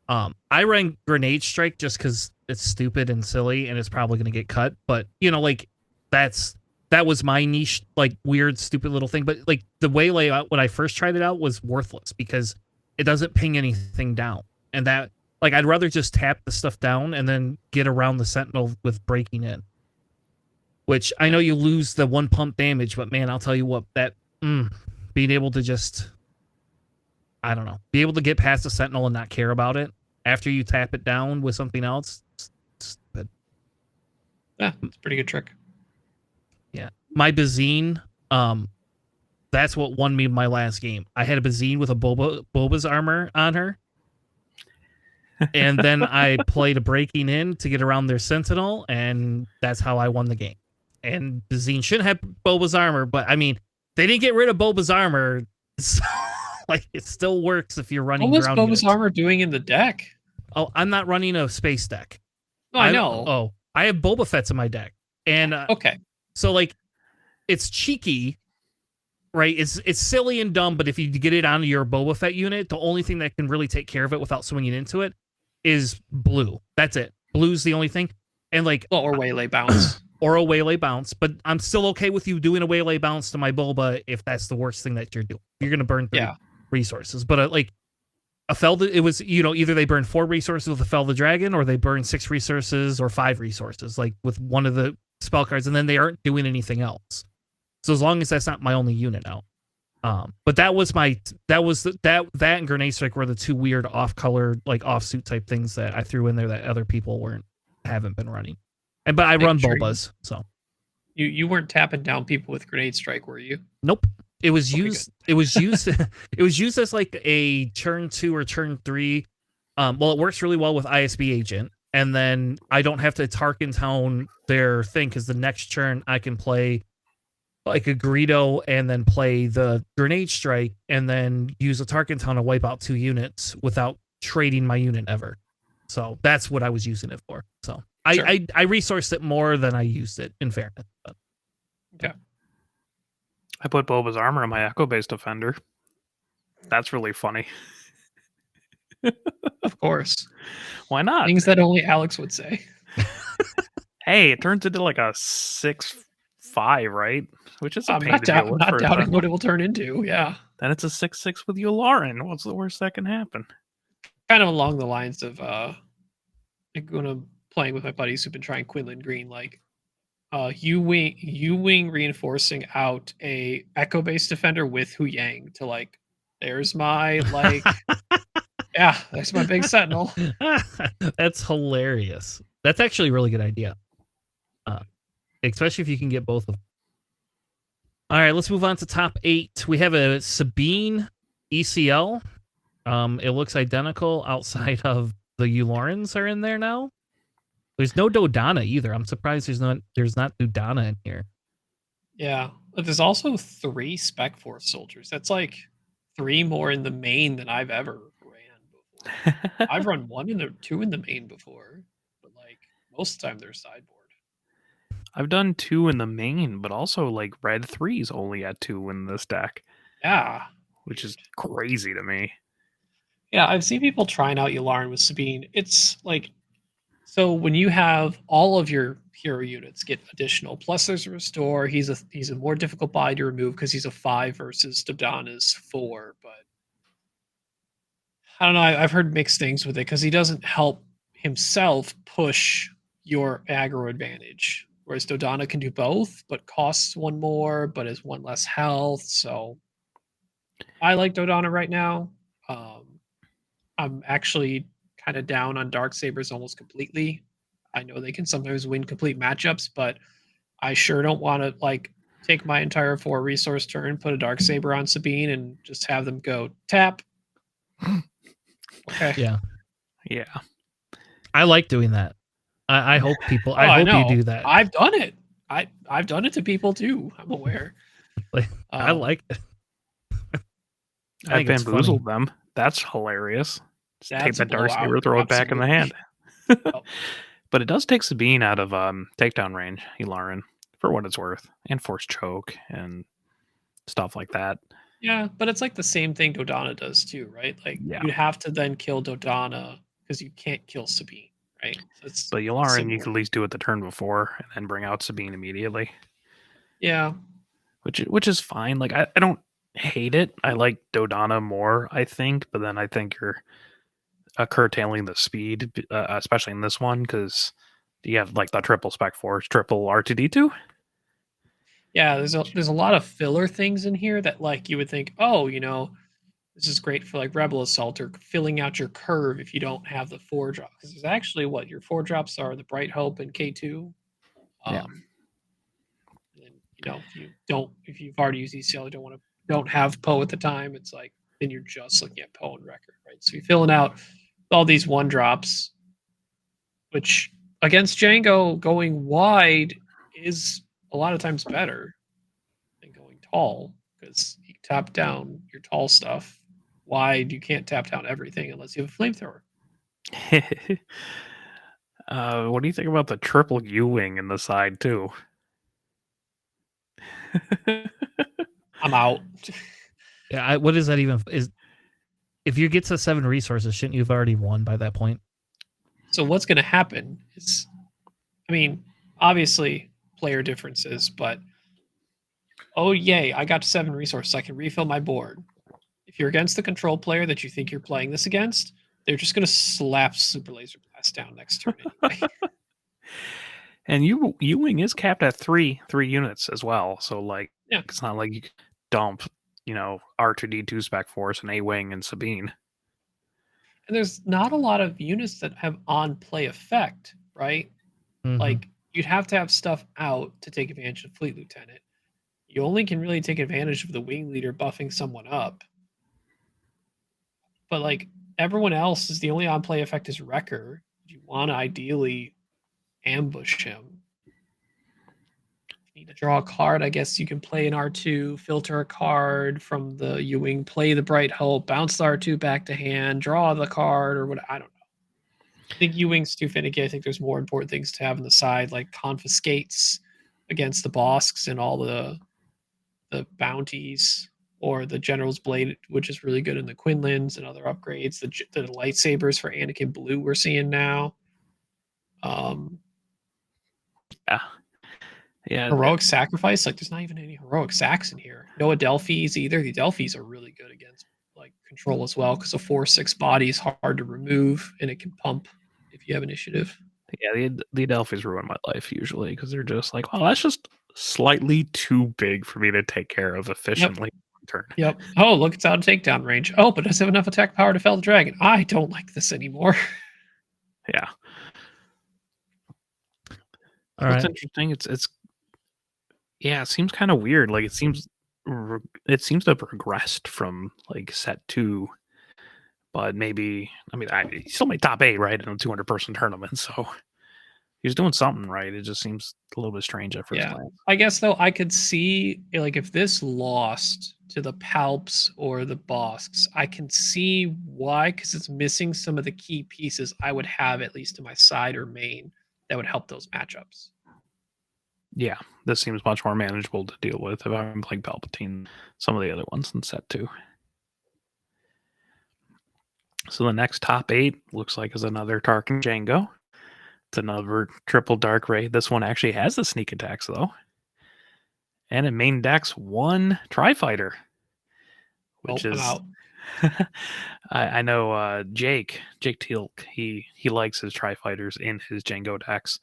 I ran Grenade Strike just because it's stupid and silly and it's probably going to get cut. But you know, like that was my niche, like weird, stupid little thing. But like the waylay when I first tried it out was worthless because it doesn't ping anything down, and that. Like, I'd rather just tap the stuff down and then get around the Sentinel with breaking in. Which, I know you lose the 1 pump damage, but man, I'll tell you what, that, being able to just, I don't know, be able to get past the Sentinel and not care about it after you tap it down with something else, it's good. Yeah, it's a pretty good trick. Yeah. My Bazine, that's what won me my last game. I had a Bazine with a Boba's armor on her. And then I played a breaking in to get around their Sentinel, and that's how I won the game. And Bazine shouldn't have Boba's armor, but I mean, they didn't get rid of Boba's armor, so like it still works if you're running. What was Boba's armor doing in the deck? Oh, I'm not running a space deck. No, I know. Oh, I have Boba Fett's in my deck, and okay, so like it's cheeky. Right, it's silly and dumb, but if you get it onto your Boba Fett unit, the only thing that can really take care of it without swinging into it is blue. That's it. Blue's the only thing. And like or waylay bounce. Or a waylay bounce, but I'm still okay with you doing a waylay bounce to my Boba if that's the worst thing that you're doing. You're going to burn 3 resources. But like a Fell, it was, you know, either they burn 4 resources with a Fell the Dragon or they burn 6 resources or 5 resources, like with one of the spell cards, and then they aren't doing anything else. So as long as that's not my only unit now. But that and Grenade Strike were the 2 weird off-color, like offsuit type things that I threw in there that other people haven't been running. But I run Bobas, so you weren't tapping down people with Grenade Strike, were you? Nope. It was used. It was used. It was used as like a turn 2 or turn 3. Well, it works really well with ISB Agent, and then I don't have to Tarkin Town their thing because the next turn I can play like a Greedo and then play the Grenade Strike and then use a Tarkin Town to wipe out 2 units without trading my unit ever. So that's what I was using it for. So sure. I resourced it more than I used it, in fairness. But. Okay. I put Boba's armor on my Echo-based Defender. That's really funny. Of course. Why not? Things that only Alex would say. Hey, it turns into like a 6-5, right? Which is a pain to deal with. I'm not doubting what it will turn into, yeah. Then it's a 6-6 with Yularen. What's the worst that can happen? Kind of along the lines of like when I'm playing with my buddies who've been trying Quinlan Green, like U-wing reinforcing out a Echo-based Defender with Hu Yang to like, there's my like yeah, there's my big Sentinel. That's hilarious. That's actually a really good idea. Especially if you can get both of them. All right, let's move on to top 8. We have a Sabine ECL. It looks identical outside of the Yularans are in there now. There's no Dodana either. I'm surprised there's not Dodana in here. Yeah, but there's also 3 Spec Force soldiers. That's like 3 more in the main than I've ever ran before. I've run 2 in the main before, but like most of the time they're sideboard. I've done 2 in the main, but also like red 3's only at 2 in this deck, Yeah. which is crazy to me. Yeah, I've seen people trying out Yularen with Sabine. It's like, so when you have all of your hero units get additional, plus there's a restore. He's a more difficult buy to remove because he's a 5 versus Dodonna's 4. But I don't know. I've heard mixed things with it because he doesn't help himself push your aggro advantage, whereas Dodonna can do both, but costs 1 more, but is 1 less health. So I like Dodonna right now. I'm actually kind of down on Dark Sabers almost completely. I know they can sometimes win complete matchups, but I sure don't want to like take my entire 4 resource turn, put a Dark Saber on Sabine, and just have them go tap. Okay. Yeah. Yeah. I like doing that. I hope people. Oh, I hope know. you do that. I've done it. I've done it to people too. I'm aware. Like, I like it. I I've think it's funny. bamboozled them. That's hilarious. Just take That's a that Dark Saber, blowout, throw it back in the hand. absolutely. But it does take Sabine out of takedown range, Yularen, for what it's worth, and force choke and stuff like that. Yeah, but it's like the same thing Dodonna does too, right? Like Yeah. you'd have to then kill Dodonna because you can't kill Sabine, right? So it's But Yularen, you similar. could at least do it the turn before and then bring out Sabine immediately, Yeah. which is fine. Like I don't hate it. I like Dodonna more, I think, but then I think you're curtailing the speed, especially in this one, because you have like the triple spec force, triple R2D2. Yeah, there's a lot of filler things in here that like you would think, oh, this is great for like Rebel Assault or filling out your curve if you don't have the 4 drop. Because there's actually what your 4 drops are the Bright Hope and K2. Yeah. And if you've already used ECL, you don't have Poe at the time, it's like then you're just looking at Poe and Record, right? So you're filling out all these 1 drops, which against Django going wide is a lot of times better than going tall because you tap down your tall stuff. Wide, you can't tap down everything unless you have a flamethrower. What do you think about the triple U-wing in the side too? I'm out. Yeah. What is that even? Is if you get to 7 resources, shouldn't you have already won by that point? So what's going to happen is, I mean, obviously player differences, but oh yay, I got 7 resources. I can refill my board. If you're against the control player that you think you're playing this against, they're just going to slap Super Laser Blast down next turn anyway. And U-wing is capped at 3 units as well. So like, yeah, it's not like you can dump, R2D2 spec force and A-wing and Sabine. And there's not a lot of units that have on play effect, right? Mhm. Like you'd have to have stuff out to take advantage of Fleet Lieutenant. You only can really take advantage of the wing leader buffing someone up. But like everyone else is the only on play effect is Wrecker. You want to ideally ambush him. If you need to draw a card, I guess you can play an R2, filter a card from the U-wing, play the Bright Hope, bounce the R2 back to hand, draw the card, or what, I don't know. I think U-wing's too finicky. I think there's more important things to have on the side, like confiscates against the Bosks and all the bounties, or the General's Blade, which is really good in the Quinlins and other upgrades. The lightsabers for Anakin Blue we're seeing now. Yeah. Heroic Sacrifice, like there's not even any heroic sacs in here. No Adelphis either. The Adelphis are really good against like control as well because a 4/6 body is hard to remove and it can pump if you have initiative. Yeah, the Adelphis ruin my life usually because they're just like, well, that's just slightly too big for me to take care of efficiently. Turn. Yep. Oh, look, it's out of takedown range. Oh, but does it have enough attack power to fell the dragon? I don't like this anymore. Yeah. All What's right. interesting? It's yeah, it seems kind of weird. Like it seems to have progressed from like set 2, but maybe he's still my top 8, right, in a 200-person tournament. So he's doing something right. It just seems a little bit strange at first glance. I guess though I could see like if this lost to the Palps or the Bosks, I can see why, because it's missing some of the key pieces I would have at least in my side or main. that would help those matchups. Yeah, this seems much more manageable to deal with if I'm playing Palpatine. Some of the other ones in set 2. So the next top 8 looks like is another Tarkin Jango. It's another triple dark raid. This one actually has the sneak attacks though. And it main decks 1 Tri-Fighter. Which I'm is out. I know Jake Teal'c, he likes his Tri-Fighters in his Jango decks.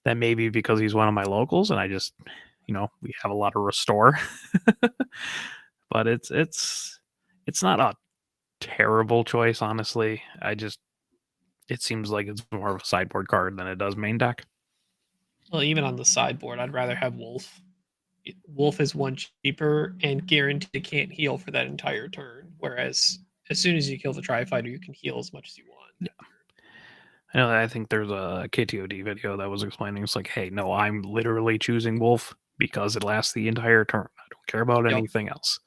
That may be because he's one of my locals and I just, we have a lot of restore. But it's not a terrible choice, honestly. It seems like it's more of a sideboard card than it does main deck. Well, even on the sideboard, I'd rather have Wolf. Wolf is 1 cheaper and guaranteed can't heal for that entire turn. Whereas as soon as you kill the Tri-Fighter, you can heal as much as you want. Yeah. I think there's a KTOD video that was explaining it's like, hey, no, I'm literally choosing Wolf because it lasts the entire turn. I don't care about anything else.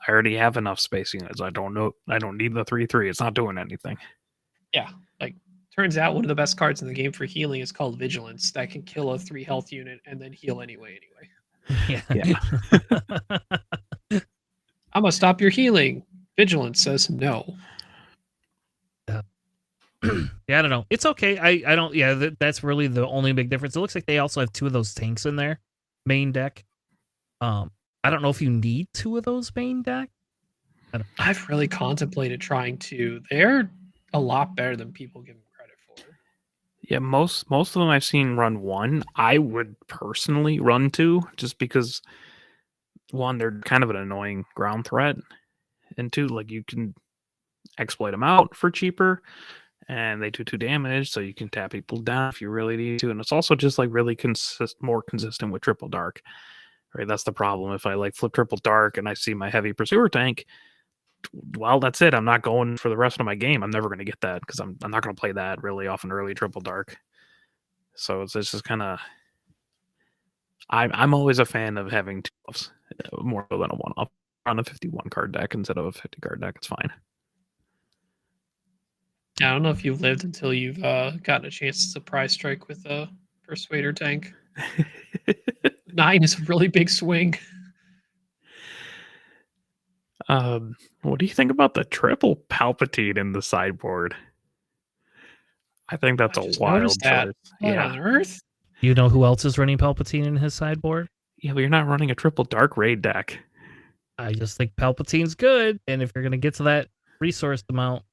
I already have enough space units. I don't need the 3/3. It's not doing anything. Yeah, turns out one of the best cards in the game for healing is called Vigilance. That can kill a 3 health unit and then heal anyway. Yeah. I'm gonna stop your healing. Vigilance says no. Yeah, I don't know. It's okay. I don't. Yeah, that's really the only big difference. It looks like they also have 2 of those tanks in their main deck. I don't know if you need 2 of those main deck. I've really contemplated trying to. They're a lot better than people give them credit for. Yeah, most of them I've seen run 1. I would personally run 2 just because 1, they're kind of an annoying ground threat, and 2, like you can exploit them out for cheaper, and they do 2 damage, so you can tap people down if you really need to. And it's also just like really more consistent with triple dark, right? That's the problem. If I like flip triple dark and I see my heavy pursuer tank, well, that's it. I'm not going for the rest of my game. I'm never going to get that because I'm not going to play that really often early triple dark. So it's just kind of. I'm always a fan of having 2 buffs more than a 1 off on a 51 card deck instead of a 50 card deck. It's fine. I don't know if you've lived until you've gotten a chance to surprise strike with a Persuader tank. 9 is a really big swing. What do you think about the triple Palpatine in the sideboard? I think that's a wild choice. What on earth? You know who else is running Palpatine in his sideboard? Yeah, but you're not running a triple dark raid deck. I just think Palpatine's good, and if you're going to get to that resource amount.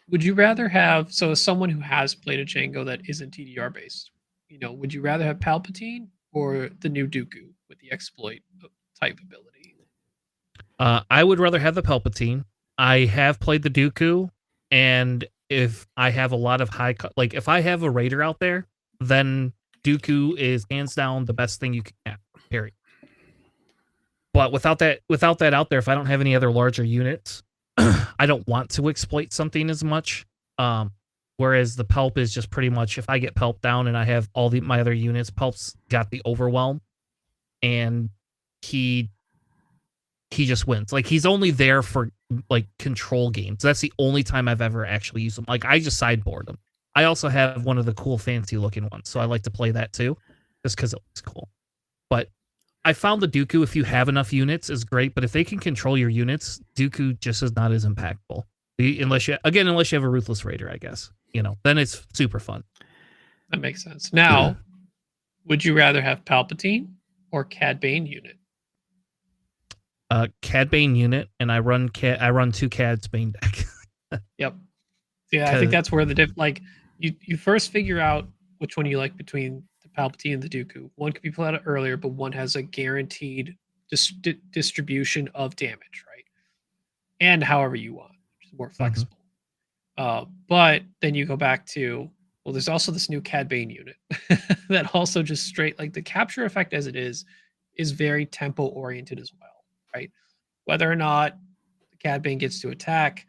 Would you rather have, so as someone who has played a Jango that isn't TDR based, would you rather have Palpatine or the new Dooku with the exploit type ability? I would rather have the Palpatine. I have played the Dooku, and if I have a lot of like if I have a Raider out there, then Dooku is hands down the best thing you can have, period. But without that out there, if I don't have any other larger units, I don't want to exploit something as much. Whereas the Palp is just pretty much, if I get Palp down and I have all my other units, Palp's got the overwhelm, and he just wins. Like, he's only there for like control games. That's the only time I've ever actually used him. Like, I just sideboard him. I also have one of the cool fancy looking ones, so I like to play that too, just because it looks cool. But I found the Dooku, if you have enough units, is great, but if they can control your units, Dooku just is not as impactful. Unless you have a Ruthless Raider, I guess. Then it's super fun. That makes sense. Now, would you rather have Palpatine or Cad Bane unit? Cad Bane unit, and I run 2 Cad's Bane deck. Yep. Yeah, I think that's where you first figure out which one you like between the Palpatine and the Dooku. One could be played out earlier, but one has a guaranteed distribution of damage, right? And however you want, which is more flexible. But then you go back to, well, there's also this new Cad Bane unit that also just straight, like the capture effect as it is very tempo oriented as well, right? Whether or not the Cad Bane gets to attack,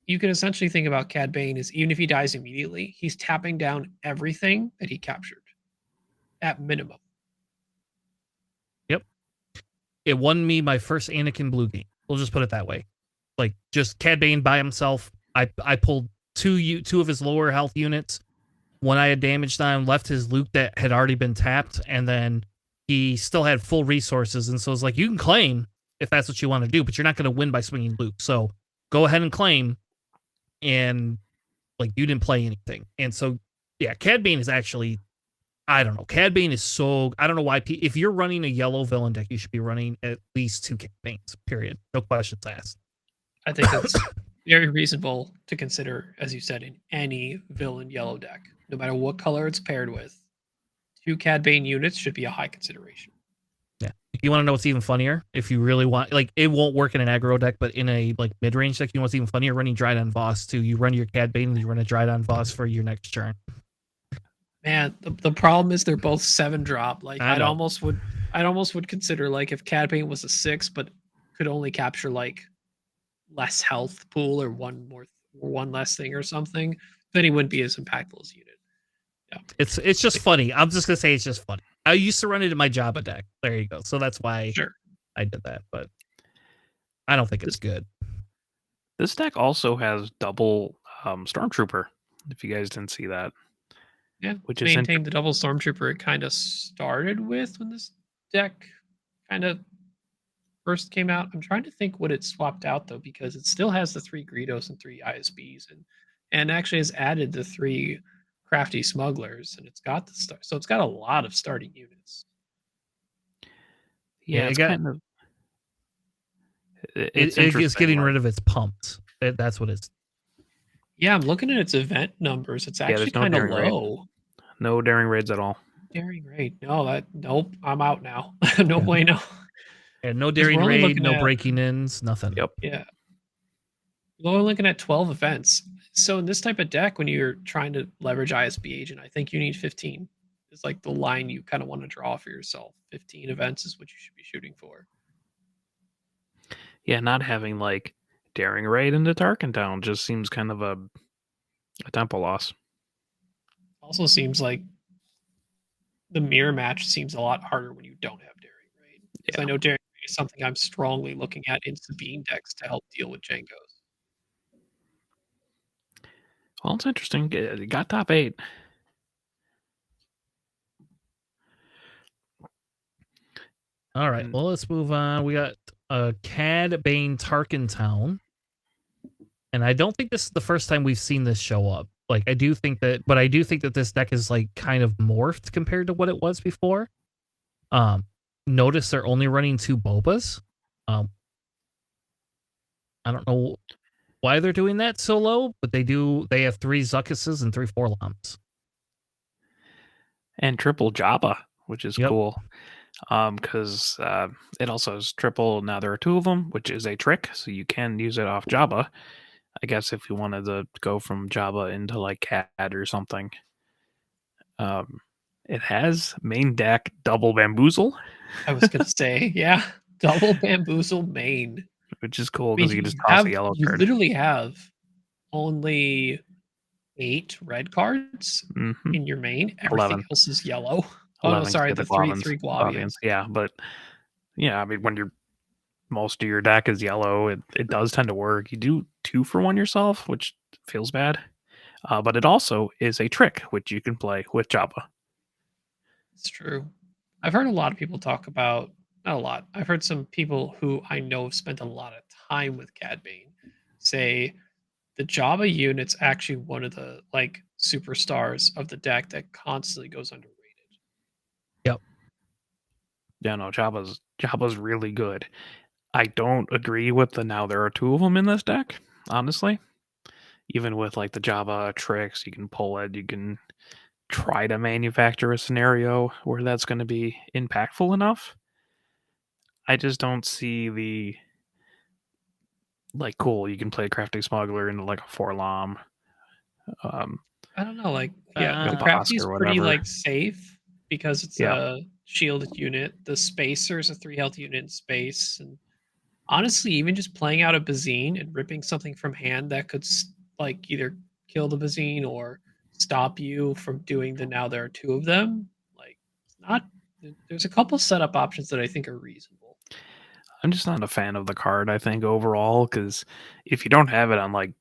you can essentially think about Cad Bane as, even if he dies immediately, he's tapping down everything that he captured at minimum. Yep. It won me my first Anakin Blue game. We'll just put it that way. Like, just Cad Bane by himself. I pulled two of his lower health units, one-eye damage on him, left his Luke that had already been tapped, and then he still had full resources. And so it's like, you can claim if that's what you want to do, but you're not going to win by swinging Luke. So go ahead and claim. And like, you didn't play anything. And so, yeah, Cad Bane is actually, I don't know. Cad Bane is so, I don't know why. If you're running a yellow villain deck, you should be running at least 2 Cad Banes, period. No questions asked. I think it's very reasonable to consider, as you said, in any villain yellow deck, no matter what color it's paired with. 2 Cad Bane units should be a high consideration. Yeah. You want to know what's even funnier? If you really want, like, it won't work in an aggro deck, but in a like mid-range deck, you know what's even funnier? Running Dryden Voss too. You run your Cad Bane and you run a Dryden Voss for your next turn. Man, the problem is they're both 7-drop. Like, I'd almost would consider, like, if Cad Bane was a 6, but could only capture like less health pool or one less thing or something, then he wouldn't be as impactful as unit. Yeah. It's just funny. I'm just gonna say it's just funny. I used to run it in my Jabba deck. There you go. So that's why I did that, but I don't think it's good. This deck also has double Stormtrooper, if you guys didn't see that. Yeah, which is maintained the double Stormtrooper it kind of started with when this deck kind of first came out. I'm trying to think what it swapped out though, because it still has the 3 Greedos and 3 ISBs, and actually has added the 3 crafty smugglers, and it's got the start. So it's got a lot of starting units. Yeah, it's kind of. It's getting rid of its pumps. That's what it's. Yeah, I'm looking at its event numbers. It's actually kind of low. No daring raids at all. Daring raid. Nope. I'm out now. No bueno. And no daring raid, no breaking ins, nothing. Yep. Yeah. We're only looking at 12 events. So in this type of deck, when you're trying to leverage ISB agent, I think you need 15. It's like the line you kind of want to draw for yourself. 15 events is what you should be shooting for. Yeah, not having like daring raid into Tarkentown just seems kind of a tempo loss. Also seems like the mirror match seems a lot harder when you don't have daring raid. Because I know daring raid is something I'm strongly looking at in Sabine decks to help deal with Jangos. Well, it's interesting. It got top 8. All right. Well, let's move on. We got Cad Bane Tarkentown. And I don't think this is the first time we've seen this show up. Like, I do think that this deck is like kind of morphed compared to what it was before. Notice they're only running 2 Bobas. I don't know why they're doing that so low, but they do. They have 3 Zuckuses and 3 Forloms. And triple Jabba, which is cool. Because it also has triple. Now there are 2 of them, which is a trick, so you can use it off Jabba. I guess if you wanted to go from Jabba into like Cad or something. It has main deck double Bamboozle. I was gonna say, yeah, double Bamboozle main, which is cool because you just toss a yellow card. You literally have only 8 red cards in your main. Everything else is yellow. Oh no, sorry, the 3 Guavians. Yeah, but yeah, I mean when you're most of your deck is yellow, it does tend to work. You do 2 for 1 yourself, which feels bad. But it also is a trick which you can play with Jabba. It's true. I've heard a lot of people talk about, not a lot. I've heard some people who I know have spent a lot of time with Cad Bane say the Jabba unit's actually one of the like superstars of the deck that constantly goes underrated. Yep. Yeah, no, Jabba's really good. I don't agree with the now there are 2 of them in this deck, honestly. Even with like the Jabba tricks, you can pull it, you can try to manufacture a scenario where that's going to be impactful enough. I just don't see the like cool. You can play a crafty smuggler into like a Forlom. I don't know, like the crafty is pretty like safe because it's a shielded unit. The spacer's a 3 health unit in space, and honestly, even just playing out a Bazine and ripping something from hand that could like either kill the Bazine or stop you from doing the now there are 2 of them. Like, it's not. There's a couple setup options that I think are reasonable. I'm just not a fan of the card, I think, overall, because if you don't have it on like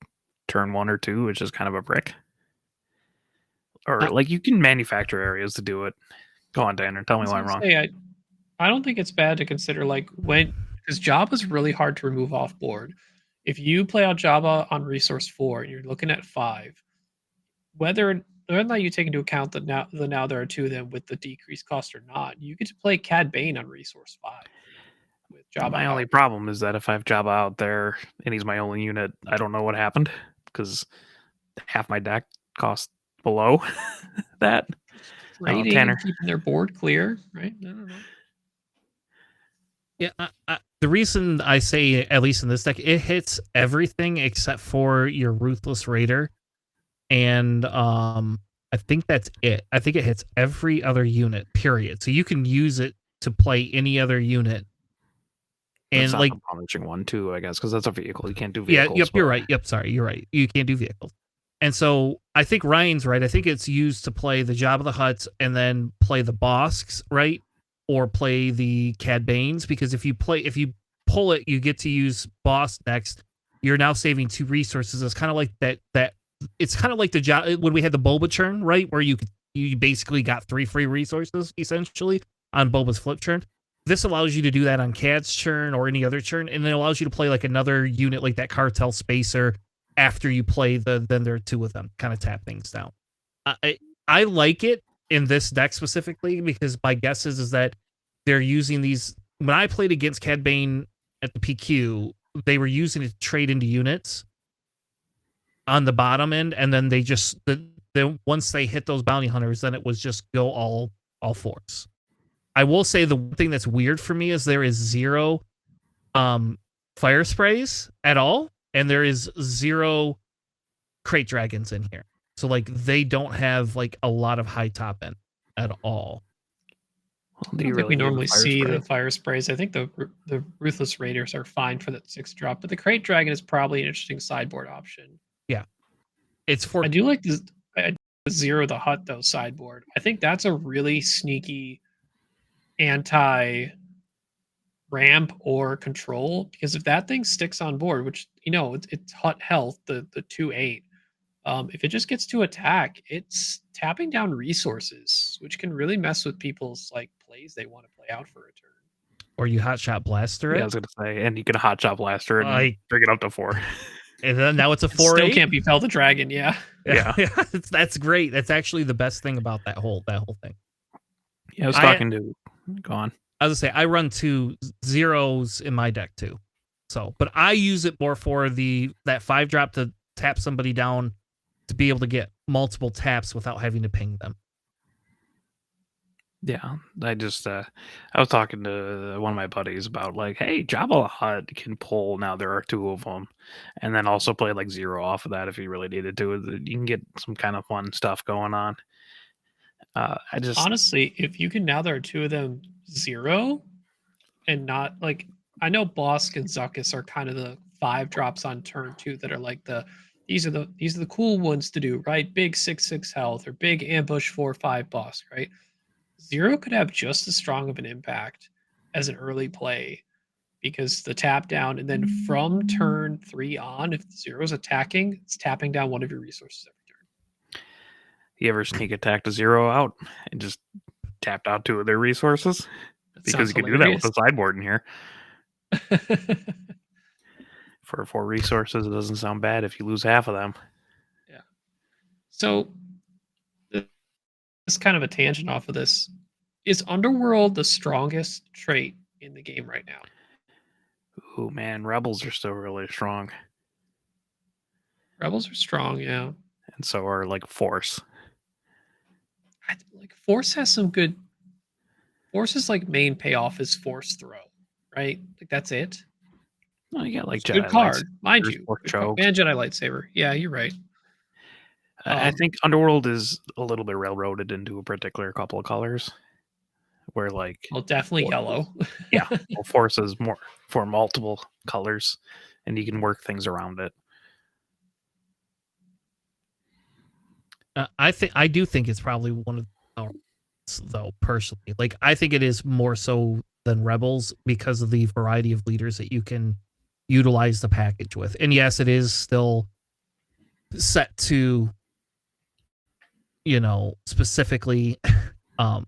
turn 1 or 2, it's just kind of a brick. Or like you can manufacture areas to do it. Go on, Tanner. Tell me why I'm wrong. I don't think it's bad to consider like because Java is really hard to remove off board. If you play out Java on resource 4 and you're looking at 5, whether or not you take into account that now there are 2 of them with the decreased cost or not, you get to play Cad Bane on resource 5 with Java. My only problem is that if I have Java out there and he's my only unit, I don't know what happened because half my deck costs below that. Trading, Tanner, keeping their board clear, right? I don't know. Yeah, the reason I say, at least in this deck, it hits everything except for your Ruthless Raider. And I think that's it. I think it hits every other unit, period. So you can use it to play any other unit. And like the punishing one too, I guess, because that's a vehicle. You can't do vehicles. Yeah, yep, you're right. Yep, sorry, you're right. You can't do vehicles. And so I think Ryan's right. I think it's used to play the Jabba the Hutts and then play the Bosks, right? Or play the Cad Banes, because if you pull it, you get to use Boss next. You're now saving 2 resources. It's kind of like that. It's kind of like when we had the Boba churn, right? Where you basically got 3 free resources essentially on Boba's flip churn. This allows you to do that on Cad's churn or any other churn, and it allows you to play like another unit like that Cartel Spacer after you play then there are 2 of them, kind of tap things down. I like it in this deck specifically because my guess is that they're using these. When I played against Cad Bane at the PQ, they were using it to trade into units on the bottom end, and then they just once they hit those bounty hunters, then it was just go all force. I will say the one thing that's weird for me is there is 0 fire sprays at all, and there is 0 crate dragons in here. So like they don't have like a lot of high top end at all. I don't think we normally see the fire sprays. I think the Ruthless Raiders are fine for that 6 drop, but the crate dragon is probably an interesting sideboard option. Yeah, it's for. I do like the 0 the Hut though sideboard. I think that's a really sneaky anti ramp or control, because if that thing sticks on board, which it's Hut health, the 2/8. If it just gets to attack, it's tapping down resources, which can really mess with people's like plays they want to play out for a turn. Or you hotshot blaster it. Yeah, I was gonna say, and you can hotshot blaster and bring it up to 4. And then now it's a 4. Still can't be Pel the Dragon, yeah. That's great. That's actually the best thing about that whole thing. Yeah, I was talking to. Go on. I was gonna say I run 2 zeros in my deck too. So, but I use it more for that 5 drop to tap somebody down to be able to get multiple taps without having to ping them. Yeah, I was talking to one of my buddies about like, hey, Jabba the Hutt can pull, now there are 2 of them, and then also play like 0 off of that if you really needed to. You can get some kind of fun stuff going on. Honestly, if you can, now there are 2 of them 0, and not like, I know Bosk and Zuckus are kind of the 5 drops on turn 2 that are like these are the cool ones to do, right? Big 6/6 health or big ambush 4/5 Bosk, right? 0 could have just as strong of an impact as an early play, because the tap down, and then from turn 3 on, if 0's attacking, it's tapping down one of your resources every turn. You ever sneak attack to 0 out and just tapped out 2 of their resources? Because you can do that with the sideboard in here. For 4 resources, it doesn't sound bad if you lose half of them. Yeah. So, it's kind of a tangent off of this. Is Underworld the strongest trait in the game right now? Oh man, Rebels are still really strong. Rebels are strong, yeah. And so are like Force. Force has some good. Force's like main payoff is Force Throw, right? Like that's it. No, you got like Jedi good card, mind you. And Jedi lightsaber. Yeah, you're right. I think Underworld is a little bit railroaded into a particular couple of colors, where like definitely yellow. Yeah, well, Force is more for multiple colors, and you can work things around it. I do think it's probably one of though personally. Like I think it is more so than Rebels because of the variety of leaders that you can utilize the package with. And yes, it is still set to specifically that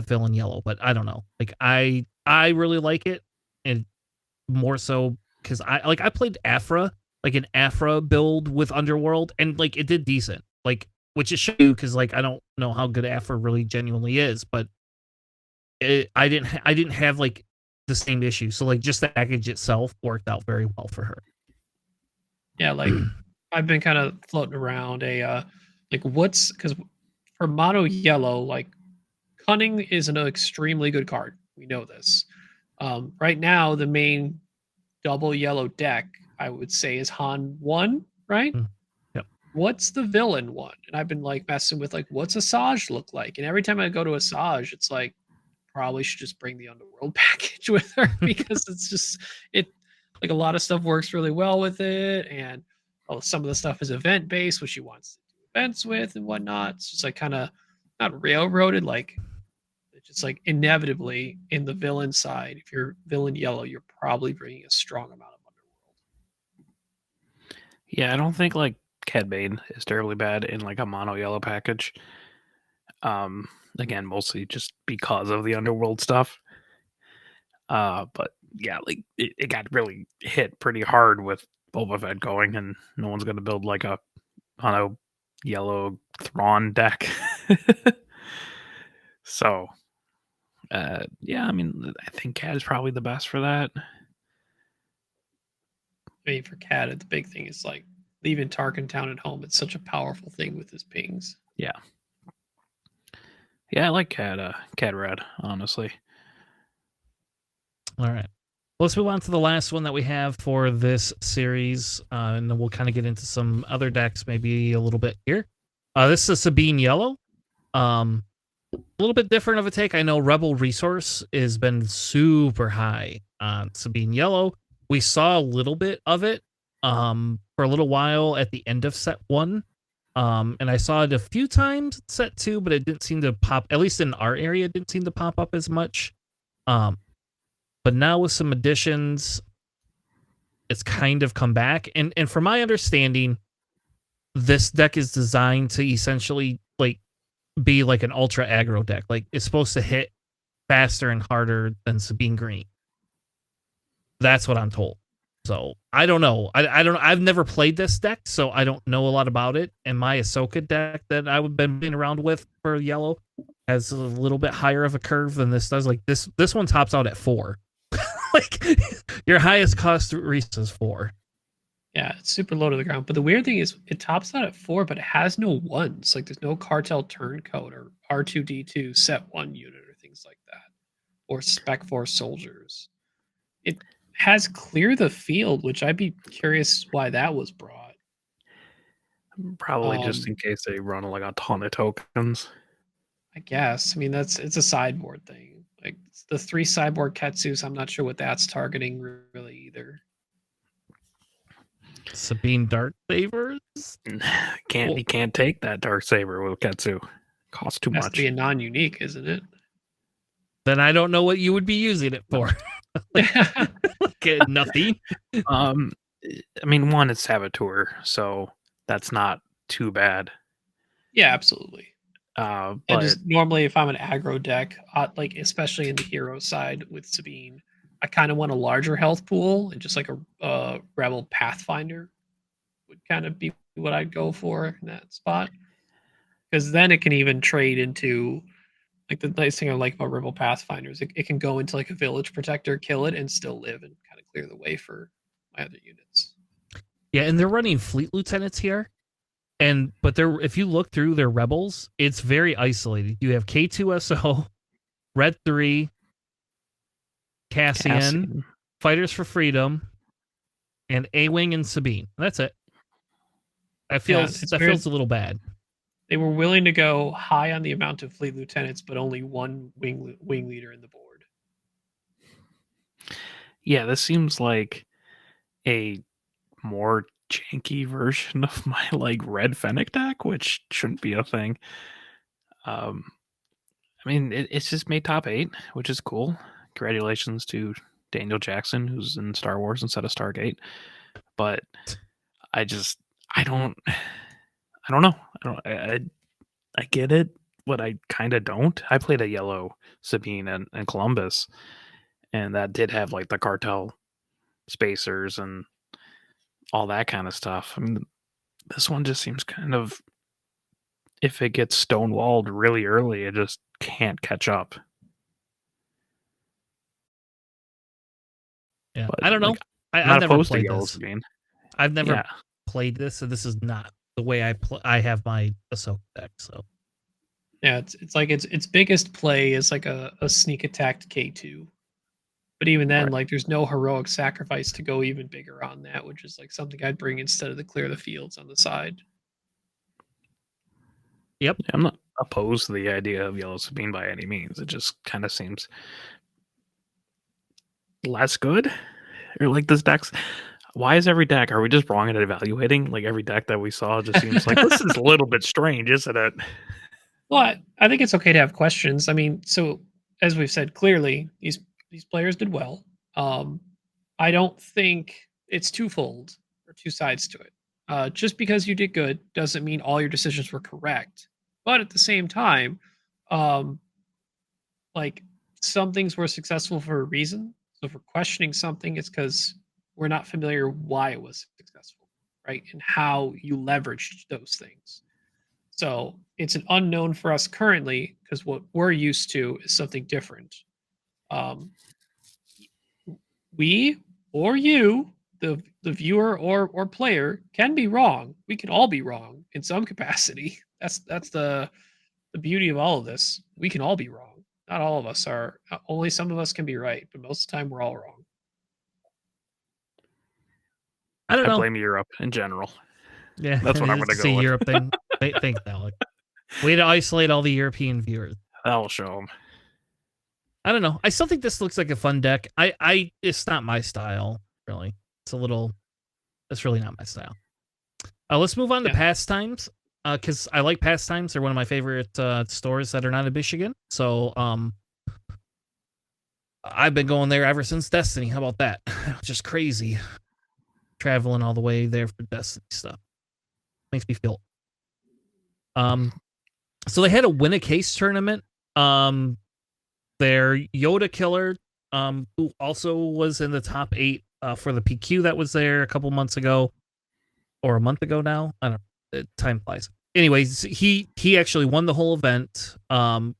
villain yellow, but I don't know. Like I really like it, and more so because I played Afra, like an Afra build with Underworld, and like it did decent. Like, which is show you because like I don't know how good Afra really genuinely is, but I didn't have like the same issue. So like just the package itself worked out very well for her. Yeah, like I've been kind of floating around like what's because for mono yellow, like cunning is an extremely good card. We know this. Right now, the main double yellow deck, I would say, is Han 1, right? Yep. What's the villain one? And I've been like messing with like what's Asajj look like? And every time I go to Asajj, it's like probably should just bring the Underworld package with her because it's just it like a lot of stuff works really well with it, and some of the stuff is event based, which she wants to do events with and whatnot. It's just like kind of not railroaded, like it's just like inevitably in the villain side. If you're villain yellow, you're probably bringing a strong amount of Underworld. Yeah, I don't think like Cad Bane is terribly bad in like a mono yellow package. Again, mostly just because of the Underworld stuff. But yeah, like it got really hit pretty hard with Boba Fett going, and no one's gonna build like a mono yellow Thrawn deck. So yeah, I mean I think Cad is probably the best for that. I mean, for Cad, the big thing is like leaving Tarkin Town at home. It's such a powerful thing with his pings. Yeah. Yeah, I like Cad Red, honestly. All right. Let's move on to the last one that we have for this series, and then we'll kind of get into some other decks maybe a little bit here. This is Sabine Yellow. A little bit different of a take. I know Rebel Resource has been super high on Sabine Yellow. We saw a little bit of it for a little while at the end of set 1. And I saw it a few times in set 2, but it didn't seem to pop, at least in our area, it didn't seem to pop up as much. But now with some additions, it's kind of come back. And from my understanding, this deck is designed to essentially like be like an ultra aggro deck. Like it's supposed to hit faster and harder than Sabine Green. That's what I'm told. So I don't know. I don't. I've never played this deck, so I don't know a lot about it. And my Ahsoka deck that I've been playing around with for yellow has a little bit higher of a curve than this does. Like this one tops out at 4. Like your highest cost reach is 4. Yeah, it's super low to the ground. But the weird thing is it tops out at 4, but it has no ones. Like there's no cartel turncoat or R2D2 set 1 unit or things like that. Or Spec Force soldiers. It has clear the field, which I'd be curious why that was brought. Probably just in case they run like a ton of tokens. I guess. I mean, it's a sideboard thing. Like the 3 sideboard Ketsus, I'm not sure what that's targeting really either. Sabine Dark Sabers? You can't take that Dark Saber with Ketsu. Costs too Has much. to be a non-unique, isn't it? Then I don't know what you would be using it for. Nothing. I mean, one is Saboteur, so that's not too bad. Yeah, absolutely. But and just normally, if I'm an aggro deck, like especially in the hero side with Sabine, I kind of want a larger health pool, and just like a Rebel Pathfinder would kind of be what I'd go for in that spot. Because then it can even trade into like the nice thing I like about Rebel Pathfinders, it can go into like a Village Protector, kill it, and still live and kind of clear the way for my other units. Yeah, and they're running Fleet Lieutenants here. But they're, if you look through their rebels, it's very isolated. You have K2SO, Red 3, Cassian, Fighters for Freedom, and A-Wing and Sabine. That's it. That feels a little bad. They were willing to go high on the amount of fleet lieutenants, but only one wing leader in the board. Yeah, this seems like a more janky version of my like red Fennec deck, which shouldn't be a thing. I mean, it's just made top 8, which is cool. Congratulations to Daniel Jackson, who's in Star Wars instead of Stargate. But I I don't know. I get it, but I kind of don't. I played a yellow Sabine and Columbus, and that did have like the cartel spacers and all that kind of stuff. I mean, this one just seems kind of, if it gets stonewalled really early, it just can't catch up. Yeah, But I don't know. like, I've not never opposed to played yellow this. Sabine. I've never Yeah, played this, so this is not the way I have my Ahsoka deck. So Yeah, it's like its biggest play is like a sneak attack K2. But even then, right. like there's no heroic sacrifice to go even bigger on that, which is like something I'd bring instead of the clear the fields on the side. yep. I'm not opposed to the idea of yellow Sabine by any means. It just kind of seems less good. Or like this deck's, why is every deck, are we just wrong at evaluating? Like every deck that we saw just seems like this is a little bit strange, isn't it? Well, I think it's okay to have questions. I mean, so as we've said clearly, these players did well. Um, I don't think it's twofold or two sides to it. Just because you did good doesn't mean all your decisions were correct. But at the same time, um, like some things were successful for a reason. So if we're questioning something, it's because we're not familiar why it was successful, right? And how you leveraged those things. So it's an unknown for us currently because what we're used to is something different. Um, we or you, the viewer or player, can be wrong. We can all be wrong in some capacity. That's the beauty of all of this. We can all be wrong. Not all of us are. Only some of us can be right, but most of the time we're all wrong. I don't I know. blame Europe in general. Yeah, That's what I'm it's going to a go with. Europe thing. Thanks, Alec. Way to isolate all the European viewers. That'll show them. I don't know. I still think this looks like a fun deck. It's not my style, really. It's a little. It's really not my style. Let's move on to Yeah. Pastimes, because I like Pastimes. They're one of my favorite stores that are not in Michigan. So, I've been going there ever since Destiny. How about that? Just crazy, traveling all the way there for Destiny stuff. Makes me feel. So they had a win a case tournament. Their Yoda killer, who also was in the top 8 for the PQ that was there a couple months ago, or a month ago now. I don't know. Time flies. Anyways, he actually won the whole event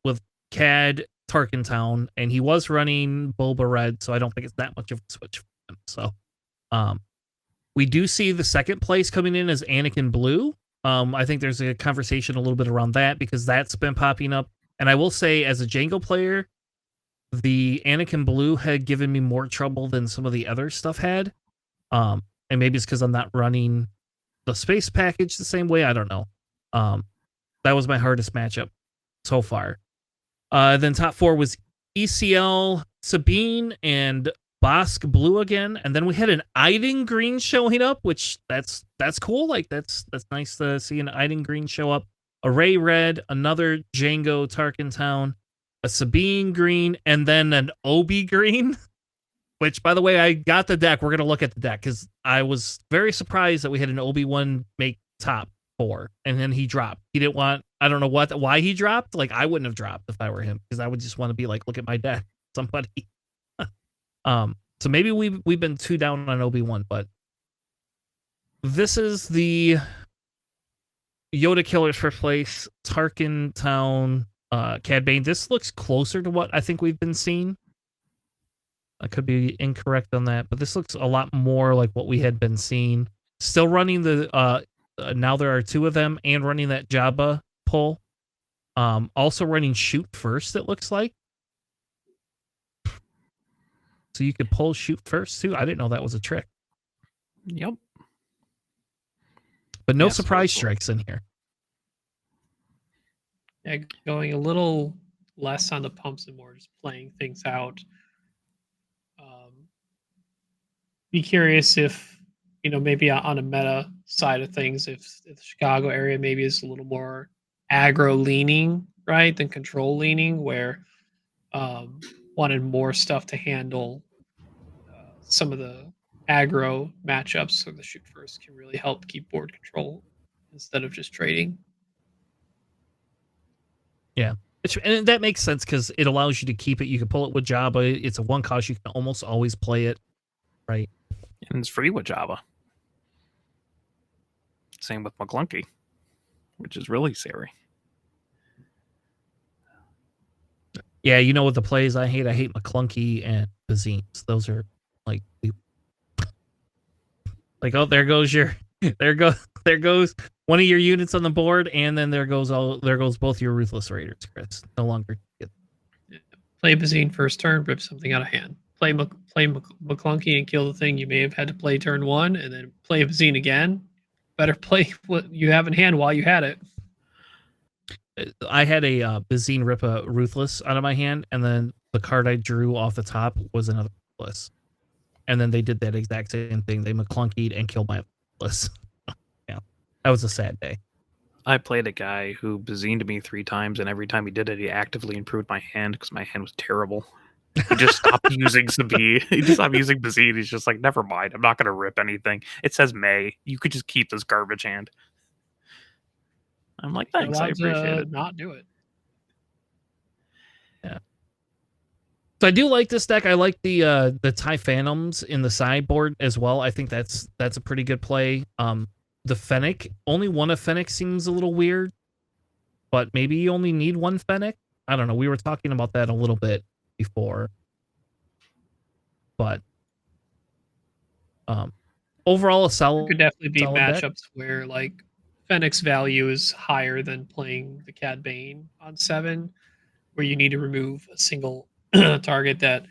with CAD Tarkentown, and he was running Boba Red, so I don't think it's that much of a switch for him. So we do see the second place coming in as Anakin Blue. I think there's a conversation a little bit around that because that's been popping up. And I will say, as a Django player, the Anakin Blue had given me more trouble than some of the other stuff had. And maybe it's because I'm not running the space package the same way. I don't know. That was my hardest matchup so far. Then top 4 was ECL Sabine and Bosk Blue again, and then we had an Iden Green showing up, which that's cool. Like that's nice to see an Iden Green show up. A Ray Red, another Django Tarkentown, a Sabine Green, and then an Obi Green. Which, by the way, I got the deck. We're gonna look at the deck because I was very surprised that we had an Obi-Wan make top 4, and then he dropped. He didn't want. I don't know why he dropped. Like I wouldn't have dropped if I were him because I would just want to be like, look at my deck, somebody. So maybe we've been too down on Obi-Wan, but this is the Yoda Killers first place, Tarkin Town, Cad Bane. This looks closer to what I think we've been seeing. I could be incorrect on that, but this looks a lot more like what we had been seeing. Still running the now there are 2 of them and running that Jabba pull. Also running shoot first, it looks like. So you could pull shoot first too. I didn't know that was a trick. Yep. But no Yeah, surprise so cool. strikes in here. Yeah, going a little less on the pumps and more just playing things out. Be curious if, maybe on a meta side of things, if the Chicago area maybe is a little more aggro leaning, right, than control leaning, where wanted more stuff to handle some of the aggro matchups, so the shoot first can really help keep board control. instead of just trading. Yeah. And that makes sense because it allows you to keep it. You can pull it with Java. It's a one cost. You can almost always play it, right? And it's free with Java. Same with McClunky, which is really scary. Yeah, you know what the plays I hate? I hate McClunky and Bazines. Those are like, oh, there goes one of your units on the board, and then there goes both your Ruthless Raiders, Chris. No longer get. Play Bazine first turn, rip something out of hand. Play McClunky and kill the thing you may have had to play turn 1, and then play Bazine again. Better play what you have in hand while you had it. I had a Bazine rip a Ruthless out of my hand, and then the card I drew off the top was another Ruthless. And then they did that exact same thing. They McClunkied and killed my Ruthless. Yeah, that was a sad day. I played a guy who Bazined me 3 times, and every time he did it, he actively improved my hand because my hand was terrible. He just stopped using Sabine. He just stopped using Bazine. He's just like, never mind. I'm not going to rip anything. It says May. You could just keep this garbage hand. I'm like, thanks. I appreciate it. Not do it. Yeah. So I do like this deck. I like the TIE Phantoms in the sideboard as well. I think that's a pretty good play. The Fennec, only one of Fennec seems a little weird, but maybe you only need one Fennec. I don't know. We were talking about that a little bit before, but overall a solid. There could definitely be matchups deck. where like Fennec's value is higher than playing the Cad Bane on 7, where you need to remove a single target that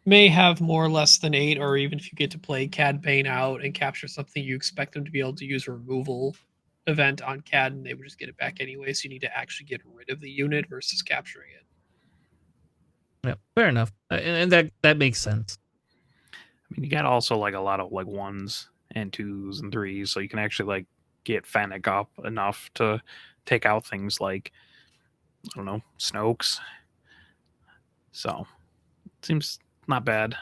may have more or less than 8, or even if you get to play Cad Bane out and capture something, you expect them to be able to use a removal event on Cad, and they would just get it back anyway. So you need to actually get rid of the unit versus capturing it. Yeah, fair enough, and that makes sense. I mean, you got also like a lot of like 1s and 2s and 3s, so you can actually like get Fennec up enough to take out things like, I don't know, Snokes. So it seems not bad.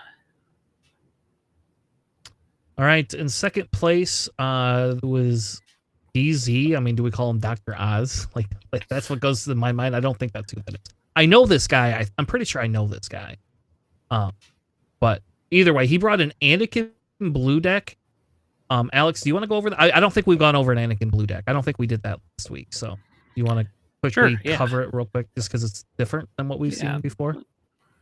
All right, in second place was DZ. I mean, do we call him Dr. Oz? Like that's what goes to my mind. I don't think that's who that is. I know this guy. I'm pretty sure I know this guy. But either way, he brought an Anakin blue deck. Alex, do you want to go over that? I don't think we've gone over an Anakin blue deck. I don't think we did that last week. So you want to quickly cover it real quick just because it's different than what we've seen before?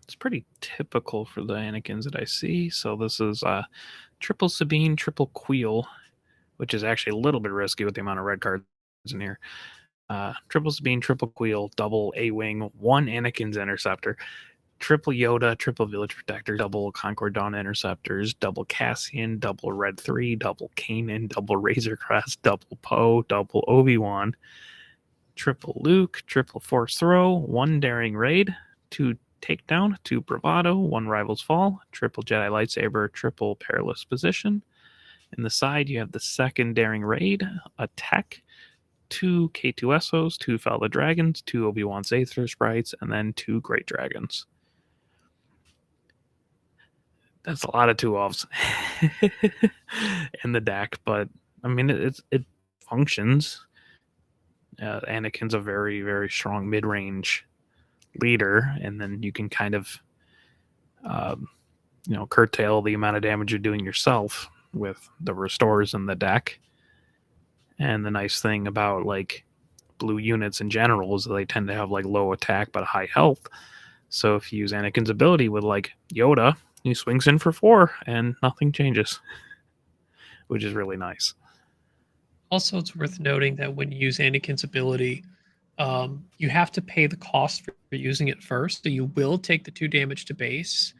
It's pretty typical for the Anakins that I see. So this is triple Sabine, triple Queel, which is actually a little bit risky with the amount of red cards in here. Triple Sabine, triple Queel, double A-Wing, 1 Anakin's Interceptor, triple Yoda, triple Village Protector, double Concord Dawn Interceptors, double Cassian, double Red 3, double Kanan, double Razor Crest, double Poe, double Obi-Wan, triple Luke, triple Force Throw, 1 Daring Raid, 2 Takedown, 2 Bravado, 1 Rival's Fall, triple Jedi Lightsaber, triple Perilous Position. In the side, you have the 2nd Daring Raid, a Tech, 2 K2SOs, 2 Fellow Dragons, 2 Obi-Wan Aether Sprites, and then 2 Great Dragons. That's a lot of 2-offs in the deck, but I mean, it functions. Anakin's a very, very strong mid-range leader, and then you can kind of curtail the amount of damage you're doing yourself with the restores in the deck. And the nice thing about like blue units in general is that they tend to have like low attack but high health. So if you use Anakin's ability with like Yoda, he swings in for 4 and nothing changes, which is really nice. Also, it's worth noting that when you use Anakin's ability, you have to pay the cost for using it first. So you will take the 2 damage to base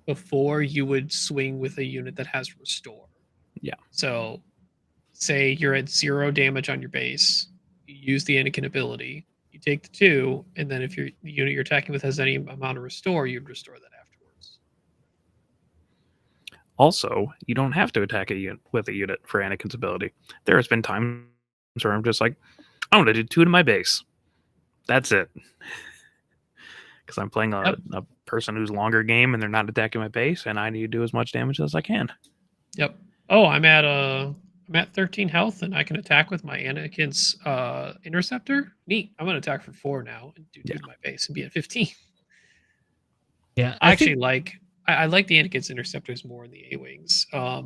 before you would swing with a unit that has restore. Yeah. So say you're at 0 damage on your base, you use the Anakin ability, you take the 2, and then if the unit you're attacking with has any amount of restore, you'd restore that afterwards. Also, you don't have to attack a unit with a unit for Anakin's ability. There has been times where I'm just like, I want to do 2 to my base. That's it. Because I'm playing a person who's longer game and they're not attacking my base, and I need to do as much damage as I can. Yep. Oh, I'm at I'm at 13 health and I can attack with my Anakin's interceptor. Neat. I'm gonna attack for 4 now and do 2 to my base and be at 15. Yeah, I actually I like the Anakin's interceptors more in the A-wings. I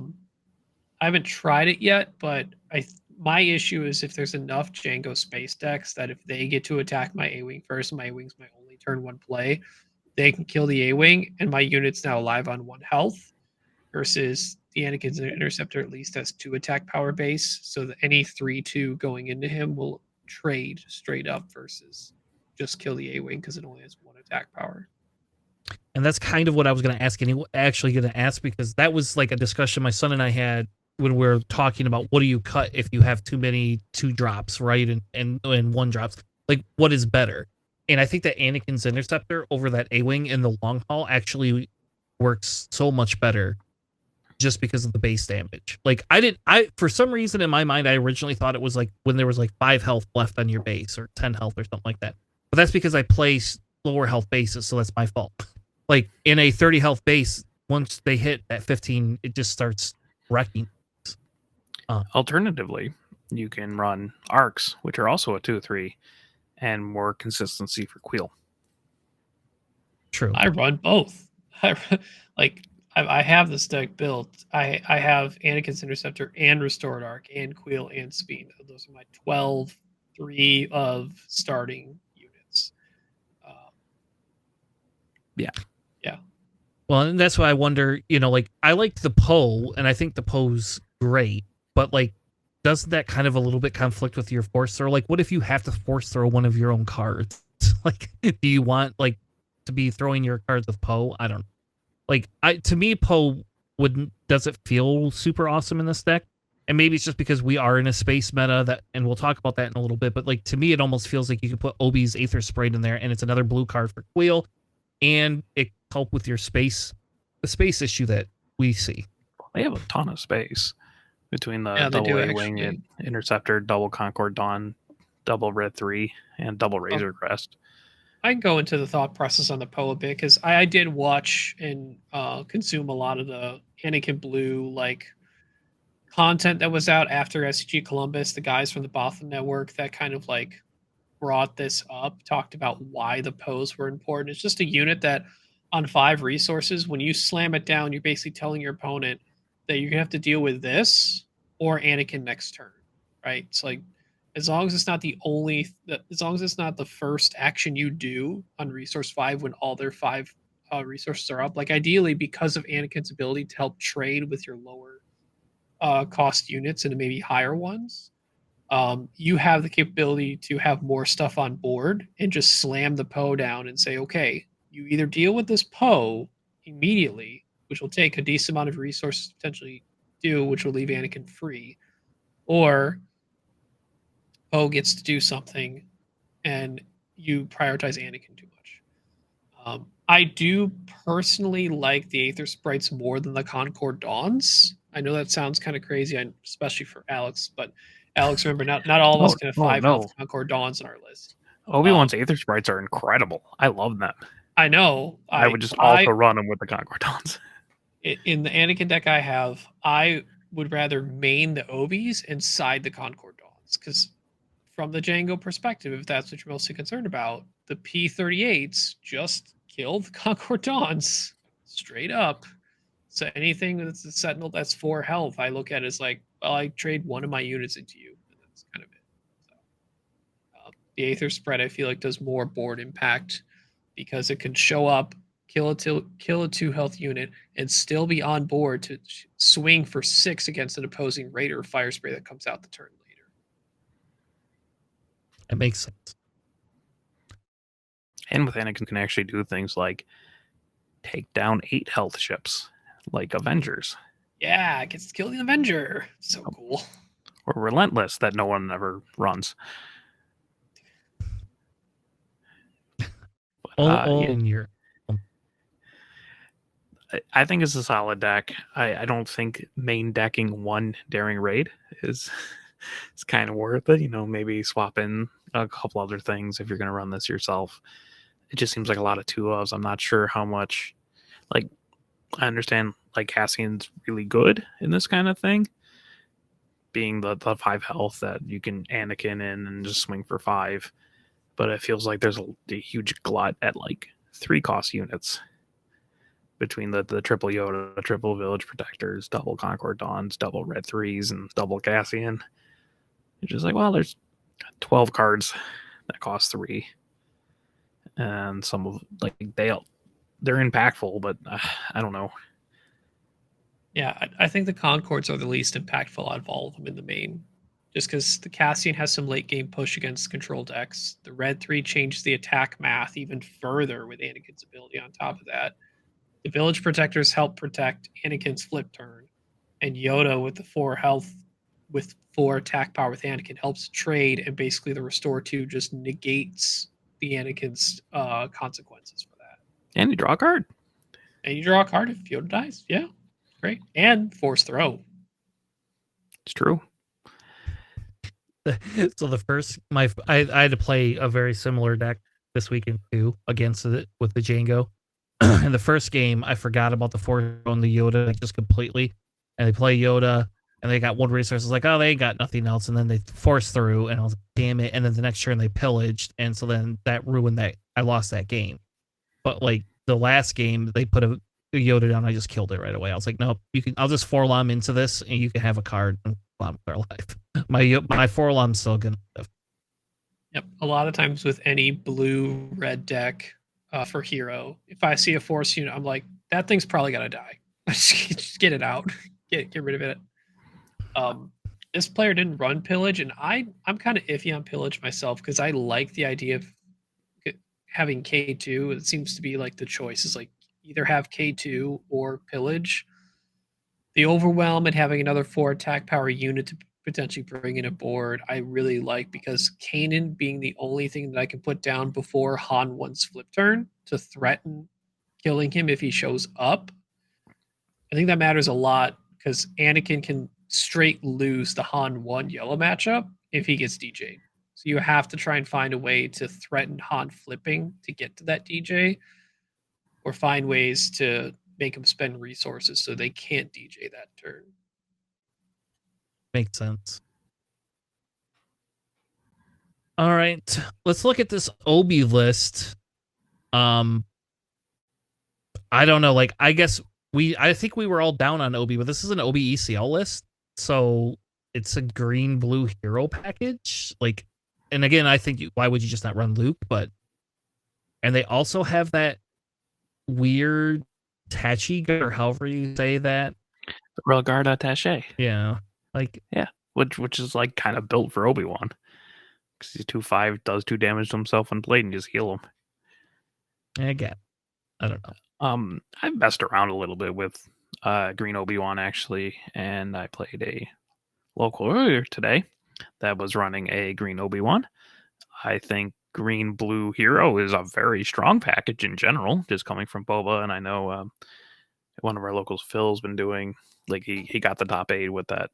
haven't tried it yet, but my issue is if there's enough Django space decks that if they get to attack my A-wing first, my A-wing's my only turn 1 play, they can kill the A-wing and my unit's now alive on 1 health, versus the Anakin's interceptor at least has 2 attack power base, so that any 3/2 going into him will trade straight up versus just kill the A-wing because it only has 1 attack power. And that's kind of what I was going to ask, because that was like a discussion my son and I had when we were talking about what do you cut if you have too many 2 drops, right? And 1 drops. Like, what is better? And I think that Anakin's interceptor over that A-wing in the long haul actually works so much better just because of the base damage. Like, for some reason in my mind, I originally thought it was like when there was like 5 health left on your base or 10 health or something like that. But that's because I play lower health bases, so that's my fault. Like, in a 30 health base, once they hit at 15, it just starts wrecking. Alternatively, you can run arcs, which are also a 2/3, and more consistency for Queel. True. I run both. I have this deck built. I have Anakin's Interceptor and Restored Arc and Queel and Speed. Those are my 12, 3 of starting units. Yeah. Well, and that's why I wonder, like, I liked the Poe, and I think the Poe's great, but, like, doesn't that kind of a little bit conflict with your force throw? Like, what if you have to force throw one of your own cards? Like, do you want, like, to be throwing your cards with Poe? I don't know. Like, to me, Poe doesn't feel super awesome in this deck. And maybe it's just because we are in a space meta and we'll talk about that in a little bit. But, like, to me, it almost feels like you could put Obi's Aether Sprite in there, and it's another blue card for Queel, and it help with your the space issue that we see. They have a ton of space between the Yeah, double A-wing and interceptor, double Concord Dawn, double Red 3, and double Razor Crest. I can go into the thought process on the Poe a bit because I did watch and consume a lot of the Anakin Blue like content that was out after SCG Columbus. The guys from the Botham Network that kind of like brought this up, talked about why the Poes were important. It's just a unit that on 5 resources, when you slam it down, you're basically telling your opponent that you're gonna have to deal with this or Anakin next turn, right? It's like as long as it's not the first action you do on resource 5 when all their 5 resources are up. Like ideally, because of Anakin's ability to help trade with your lower cost units and maybe higher ones, you have the capability to have more stuff on board and just slam the Poe down and say, okay, you either deal with this Poe immediately, which will take a decent amount of resources to potentially do, which will leave Anakin free, or Poe gets to do something and you prioritize Anakin too much. I do personally like the Aether Sprites more than the Concord Dawns. I know that sounds kind of crazy, especially for Alex, but Alex, remember, not all of us can have 5 health Concord Dawns on our list. Obi-Wan's Aether Sprites are incredible. I love them. I know. I would just also run them with the Concord Dawns. In the Anakin deck I have, I would rather main the Obies and side the Concord Dawns, because from the Django perspective, if that's what you're mostly concerned about, the P-38s just kill the Concord Dawns straight up. So anything that's a Sentinel that's 4 health, I look at it as like, well, I trade one of my units into you. And that's kind of it. So, the Aether Spread, I feel like, does more board impact because it can show up, kill a 2 health unit, and still be on board to swing for 6 against an opposing Raider or Fire Spray that comes out the turn later. It makes sense. And with Anakin can actually do things like take down 8 health ships, like Avengers. Yeah, it gets to kill the Avenger. So cool. Or Relentless that no one ever runs. I think it's a solid deck. I don't think main decking 1 Daring Raid is kind of worth it. Maybe swap in a couple other things if you're going to run this yourself. It just seems like a lot of 2-ofs. I'm not sure how much. Like, I understand like Cassian's really good in this kind of thing, being the 5 health that you can Anakin in and just swing for 5. But it feels like there's a huge glut at like 3 cost units between the triple Yoda, triple Village Protectors, double Concord Dawns, double Red 3s, and double Cassian. You're just like, well, there's 12 cards that cost 3. And some of like they're impactful, but I don't know. Yeah, I think the Concords are the least impactful out of all of them in the main. Just because the Cassian has some late game push against control decks. The Red 3 changes the attack math even further with Anakin's ability on top of that. The Village Protectors help protect Anakin's flip turn. And Yoda with the 4 health with 4 attack power with Anakin helps trade, and basically the Restore 2 just negates the Anakin's consequences for that. And you draw a card. And you draw a card if Yoda dies. Yeah. Great. And Force Throw. It's true. So the first, I had to play a very similar deck this weekend too against it with the Django. In the first game, I forgot about the Force on the Yoda like, just completely, and they play Yoda, and they got 1 resource. I was like, oh, they ain't got nothing else, and then they force through, and I was like, damn it. And then the next turn they pillaged, and so then that ruined that. I lost that game. But like the last game, they put a Yoda down. I just killed it right away. I was like, nope, you can. I'll just 4-lom into this, and you can have a card. And bomb our life. My 4-lom's still gonna live. Yep. A lot of times with any blue-red deck for hero, if I see a force unit, I'm like, that thing's probably gonna die. Just get it out. Get rid of it. This player didn't run pillage, and I'm kind of iffy on pillage myself because I like the idea of having K2. It seems to be like the choice is like either have K2 or pillage. The overwhelm and having another 4 attack power unit to potentially bring in a board, I really like, because Kanan being the only thing that I can put down before Han 1's flip turn to threaten killing him if he shows up. I think that matters a lot because Anakin can straight lose the Han 1 yellow matchup if he gets DJ'd. So you have to try and find a way to threaten Han flipping to get to that DJ, or find ways to make him spend resources so they can't DJ that turn. Makes sense. All right, let's look at this OB list. I don't know. Like, I guess I think we were all down on OB, but this is an OB ECL list, so it's a green blue hero package. Like, and again, I think why would you just not run Luke? And they also have that weird Tachi, or however you say that, Royal Guard attaché. Yeah, like which is like kind of built for Obi-Wan, because he's 2/5, does 2 damage to himself when played, and just heal him. Again, I don't know. I've messed around a little bit with green Obi-Wan actually, and I played a local earlier today that was running a green Obi-Wan. I think green blue hero is a very strong package in general, just coming from Boba, and I know one of our locals, Phil's been doing, like, he got the top 8 with that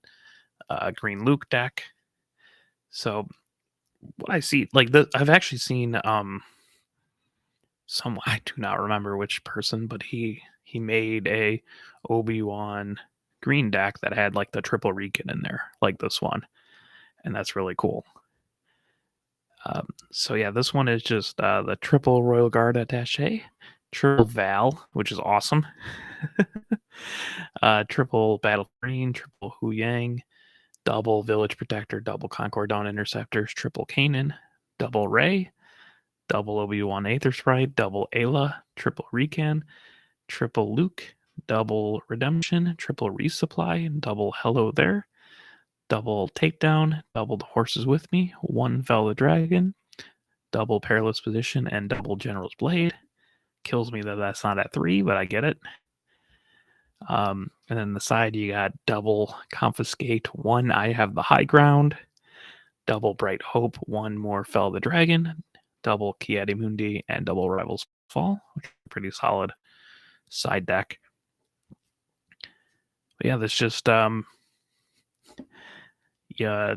green Luke deck. So what I see, like, I've actually seen someone, I do not remember which person, but he made a Obi-Wan green deck that had like the triple Recon in there, like this one, and that's really cool. So yeah, this one is just the triple Royal Guard attaché, triple Val, which is awesome, triple Battle Green, triple Hu Yang, double Village Protector, double Concord Dawn Interceptors, triple Kanan, double Rey, double Obi-Wan Aether Sprite, double Ayla, triple Recon, triple Luke, double Redemption, triple Resupply, and double Hello There, double Takedown, double The Horses With Me, 1 Vel the Dragon, double Perilous Position, and double General's Blade. Kills me that that's not at 3, but I get it. And then the side you got double Confiscate, 1 I Have the High Ground, double Bright Hope, 1 more Fel the Dragon, double Ki-Adi-Mundi, and double Rivals Fall, which is a pretty solid side deck. But yeah, that's just yeah,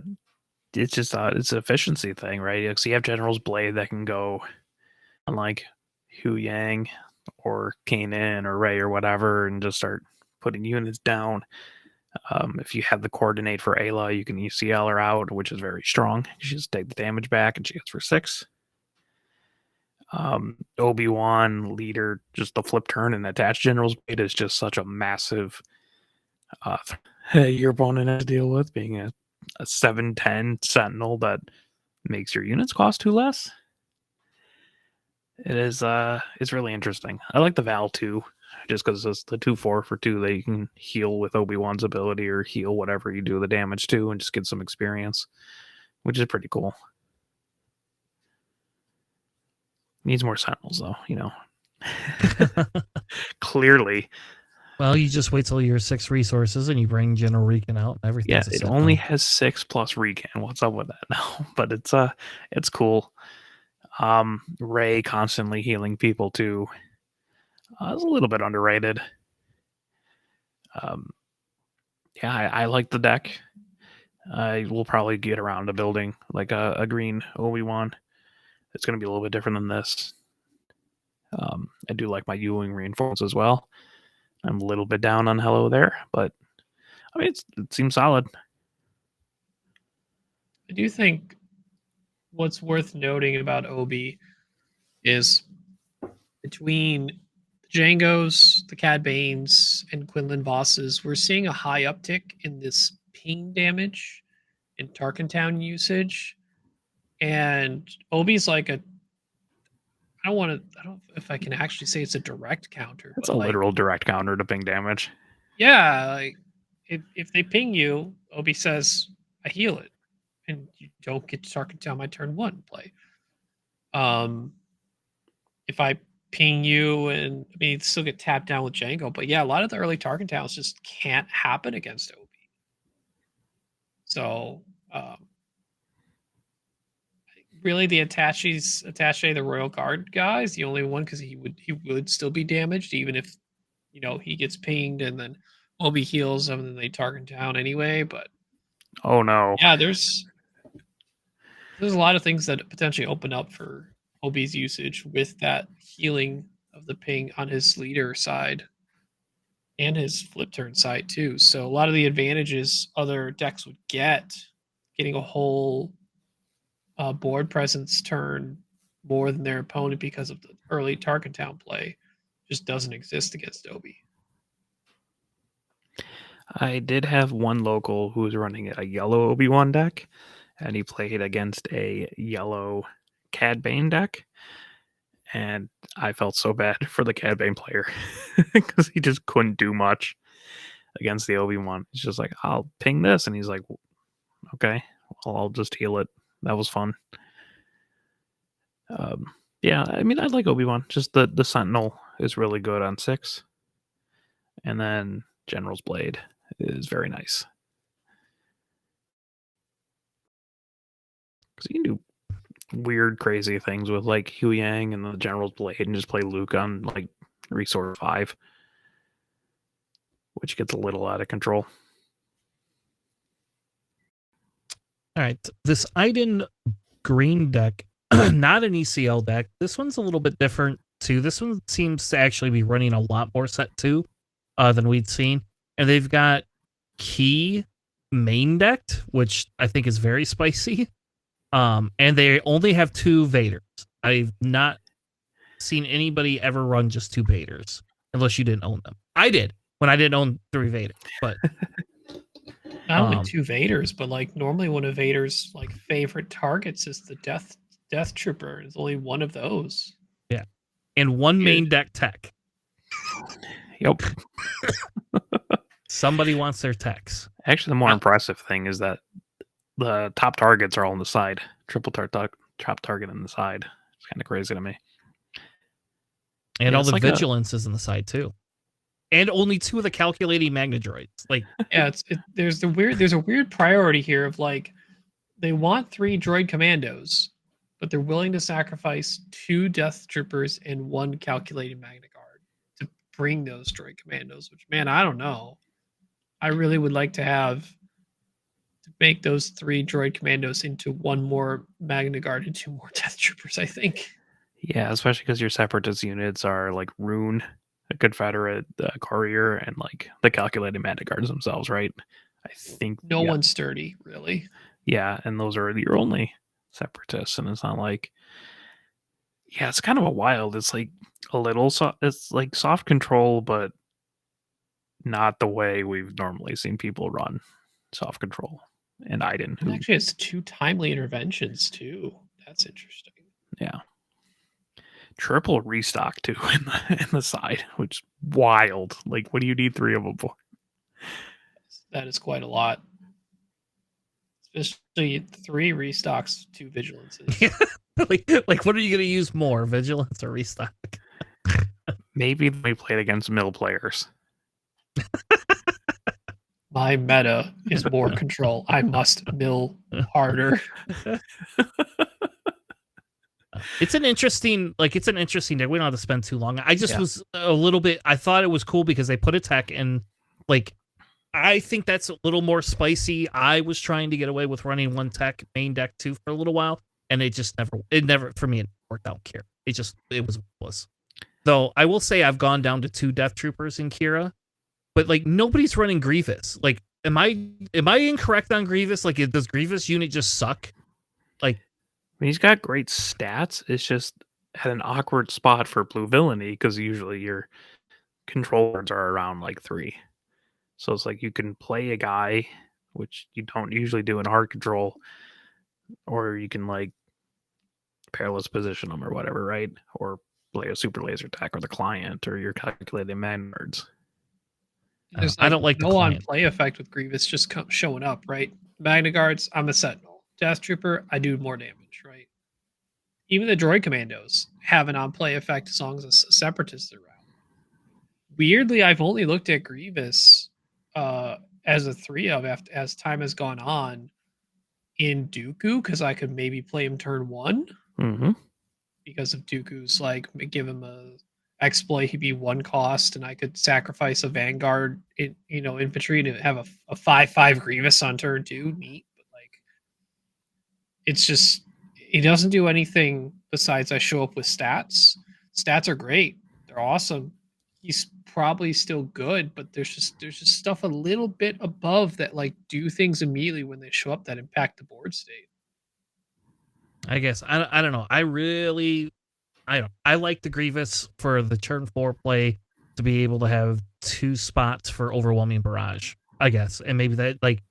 it's just it's an efficiency thing, right? So you have General's Blade that can go on like Hu Yang or Kanan or Rey or whatever, and just start putting units down. If you have the coordinate for Ayla, you can ECL her out, which is very strong. She just take the damage back, and she hits for 6. Obi-Wan, leader, just the flip turn and attach General's Blade is just such a massive your opponent has to deal with, being a 7/10 Sentinel that makes your units cost 2 less. It's really interesting. I like the Val too, just because it's the 2/4 for 2 that you can heal with Obi-Wan's ability or heal whatever you do the damage to and just get some experience, which is pretty cool. Needs more Sentinels though, Clearly. Well, you just wait till you're 6 resources and you bring General Recon out and everything. Yeah, it only has 6 plus Recon. What's up with that now? But it's cool. Ray constantly healing people too. It's a little bit underrated. I like the deck. I will probably get around to building like a green Obi-Wan. It's going to be a little bit different than this. I do like my Ewing reinforcements as well. I'm a little bit down on Hello there, but I mean it seems solid. I do think what's worth noting about Obi is between the Django's, the Cad Banes, and Quinlan Vosses, we're seeing a high uptick in this ping damage and Tarkentown usage. And Obi's like I don't know if I can actually say it's a direct counter. It's a literal direct counter to ping damage. Yeah, like if they ping you, Obi says, I heal it. And you don't get to Tarkentown my turn 1 play. If I ping you and you still get tapped down with Django, but yeah, a lot of the early Tarkentowns just can't happen against Obi. So really the attache, the Royal Guard guy is the only one because he would still be damaged even if he gets pinged and then Obi heals him and then they target down anyway. But oh no, yeah, there's a lot of things that potentially open up for Obi's usage with that healing of the ping on his leader side and his flip turn side too. So a lot of the advantages other decks would get, getting a whole board presence turn more than their opponent because of the early Tarkentown play, just doesn't exist against Obi. I did have one local who was running a yellow Obi-Wan deck, and he played against a yellow Cad Bane deck, and I felt so bad for the Cad Bane player because he just couldn't do much against the Obi-Wan. He's just like, I'll ping this, and he's like, okay, well, I'll just heal it. That was fun. Yeah, I mean, I like Obi-Wan. Just the Sentinel is really good on 6. And then General's Blade is very nice. Because you can do weird, crazy things with like Hu Yang and the General's Blade and just play Luke on like Resource 5. Which gets a little out of control. All right, this Iden green deck, not an ECL deck. This one's a little bit different too. This one seems to actually be running a lot more set 2 than we'd seen. And they've got Key main decked, which I think is very spicy. And they only have 2 Vaders. I've not seen anybody ever run just 2 Vaders, unless you didn't own them. I did when I didn't own 3 Vaders, but not only 2 Vaders, but like normally one of Vader's like favorite targets is the Death Trooper. There's only one of those. Yeah, and 1 main deck tech. Yep. Somebody wants their techs. Actually, the more impressive thing is that the top targets are all on the side. Triple top target on the side. It's kind of crazy to me. And all the like vigilance is on the side too. And only 2 of the calculating Magna droids. Like, yeah, there's a weird priority here of like they want 3 droid commandos, but they're willing to sacrifice 2 Death Troopers and 1 calculating Magna Guard to bring those droid commandos. Which, man, I don't know. I really would like to make those 3 droid commandos into 1 more Magna Guard and 2 more Death Troopers, I think. Yeah, especially because your separatist units are like Rune. Confederate courier and like the calculated mana guards themselves, right? I think No one's sturdy, really. Yeah, and those are your only separatists, and it's not like, yeah, it's kind of a wild. It's like a little it's like soft control, but not the way we've normally seen people run soft control. And Iden, It actually has 2 timely interventions too. That's interesting. Yeah, triple restock too in the side, which is wild. Like, what do you need 3 of them for? That is quite a lot. Especially 3 restocks, 2 vigilances. like what are you going to use more, vigilance or restock? Maybe we played against mill players. My meta is more control. I must mill harder. It's an interesting deck. We don't have to spend too long. I just was a little bit. I thought it was cool because they put a tech and like. I think that's a little more spicy. I was trying to get away with running 1 tech main deck 2 for a little while, and it never for me it worked out. Kira, it was. Though I will say I've gone down to 2 Death Troopers in Kira, but like nobody's running Grievous. Like, am I incorrect on Grievous? Like, does Grievous unit just suck? Like, I mean, he's got great stats. It's just at an awkward spot for blue villainy because usually your controllers are around like 3. So it's like you can play a guy, which you don't usually do in hard control, or you can like perilous position them or whatever, right? Or play a super laser attack or the client or your calculated man cards. I don't like the on play effect with Grievous just showing up, right? Magna Guards, I'm a Sentinel. Death Trooper, I do more damage, right? Even the Droid Commandos have an on play effect as long as a Separatist is around. Weirdly, I've only looked at Grievous as a 3 of as time has gone on in Dooku because I could maybe play him turn 1 because of Dooku's like give him a exploit, he'd be 1 cost, and I could sacrifice a Vanguard infantry to have a 5/5 Grievous on turn 2. Neat, but like it's just he doesn't do anything besides I show up with stats. Stats are great, they're awesome. He's probably still good, but there's just stuff a little bit above that like do things immediately when they show up that impact the board state. I guess I don't know. I like the Grievous for the turn 4 play to be able to have 2 spots for overwhelming barrage. I guess, and maybe that like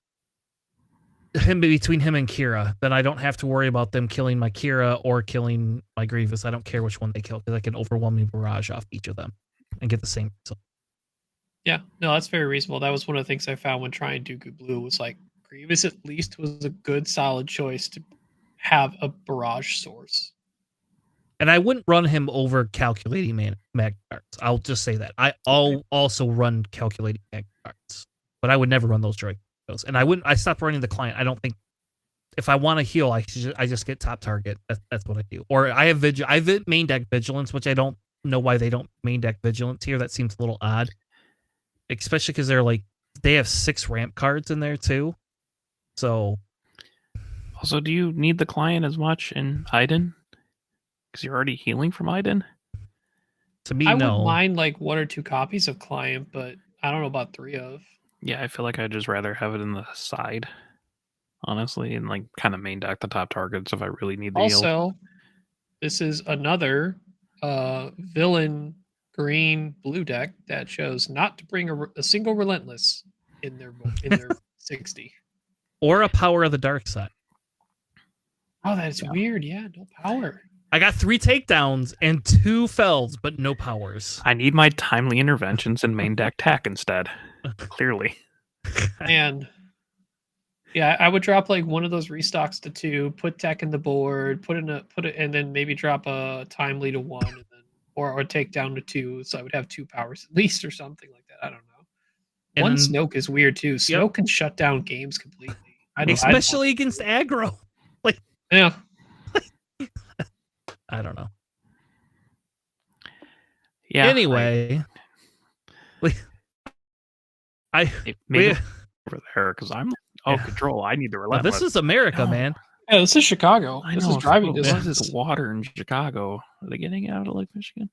between him and Kira, then I don't have to worry about them killing my Kira or killing my Grievous. I don't care which one they kill because I can overwhelming barrage off each of them and get the same result. Yeah, no, that's very reasonable. That was one of the things I found when trying Dooku Blue was like Grievous at least was a good solid choice to have a barrage source. And I wouldn't run him over calculating mag cards. I'll just say that. I'll also run calculating mag cards, but I would never run those droid. And I stopped running the client. I don't think if I want to heal, I just get top target. That's what I do. Or I have main deck vigilance, which I don't know why they don't main deck vigilance here. That seems a little odd, especially because they have 6 ramp cards in there too. So, also, do you need the client as much in Iden? Because you're already healing from Iden. To me, I no. wouldn't mind like 1 or 2 copies of client, but I don't know about 3 of. Yeah, I feel like I'd just rather have it in the side, honestly, and like kind of main deck the top targets if I really need the heal. Also, this is another villain green blue deck that chose not to bring a single relentless in their 60 or a power of the dark side. Oh, that's weird. Yeah, no power. I got 3 takedowns and 2 fells, but no powers. I need my timely interventions in main deck tech instead. Clearly. And yeah, I would drop like 1 of those restocks to 2, put tech in the board, put it, and then maybe drop a timely to 1, and then or take down to 2. So I would have 2 powers at least or something like that. I don't know. And 1 Snoke is weird too. Snoke can shut down games completely. Especially against aggro. Like, yeah. I don't know. Yeah. Anyway, maybe over there because I'm control. I need the relentless. This is America, man. Yeah, this is Chicago. This is driving distance. This is water in Chicago. Are they getting out of Lake Michigan?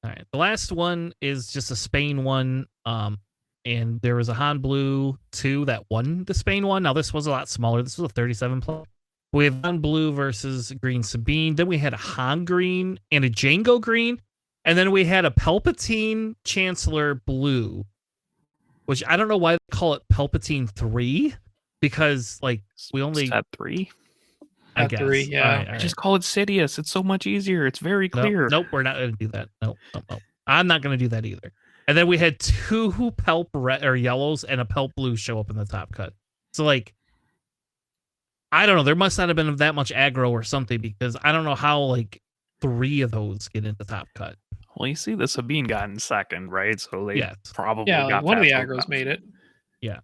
All right. The last one is just a Spain one. And there was a Han Blue 2 that won the Spain one. Now, this was a lot smaller. This was a 37 plus. We have Han Blue versus Green Sabine. Then we had a Han Green and a Django Green. And then we had a Palpatine Chancellor Blue, which I don't know why they call it Palpatine 3, because, like, we only... Set 3? I guess. 3, yeah. All right. Just call it Sidious. It's so much easier. It's very clear. Nope, we're not going to do that. Nope. I'm not going to do that either. And then we had 2 Pelp red or yellows and a Pelp blue show up in the top cut. So, like, I don't know. There must not have been that much aggro or something, because I don't know how, like, 3 of those get into top cut. Well, you see, the Sabine got in second, right? So they probably Yeah, got one of the past aggros made it. Yeah.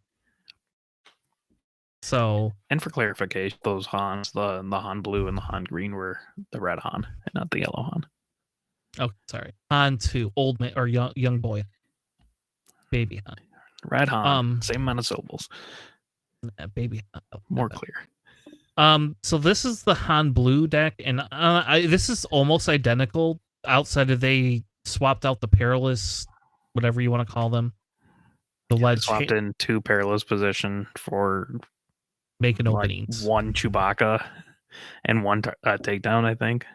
So, and for clarification, those Hans, the Han Blue and the Han Green were the red Han and not the yellow Han. oh, sorry. Han 2, old man or young boy, baby Han. Red Han, same amount of syllables. Baby Han. More clear. So this is the Han Blue deck, and this is almost identical. Outside of they swapped out the Perilous, whatever you want to call them. The lead swapped in 2 Perilous position for making openings. 1 Chewbacca and 1 takedown, I think.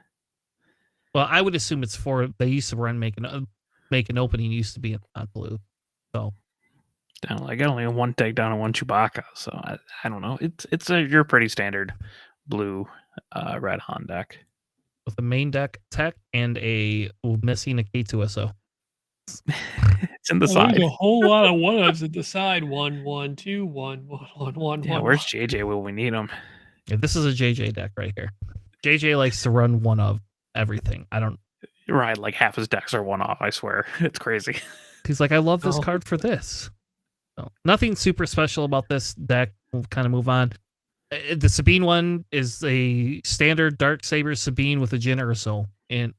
Well, I would assume it's for they used to run make an opening used to be in Han Blue, so. I got only 1 takedown and 1 Chewbacca, so I don't know. It's your pretty standard blue red Han deck with a main deck tech and missing a K2SO. It's in the side. There's a whole lot of 1-ofs at the side. 1, 1, 2, 1, 1, 1, yeah, 1. where's JJ? Will we need him? Yeah, this is a JJ deck right here. JJ likes to run 1 of everything. I don't. Right, like half his decks are 1-off. I swear, it's crazy. He's like, I love this card for this. So, nothing super special about this deck. We'll kind of move on. The Sabine one is a standard Darksaber Sabine with a Jyn Erso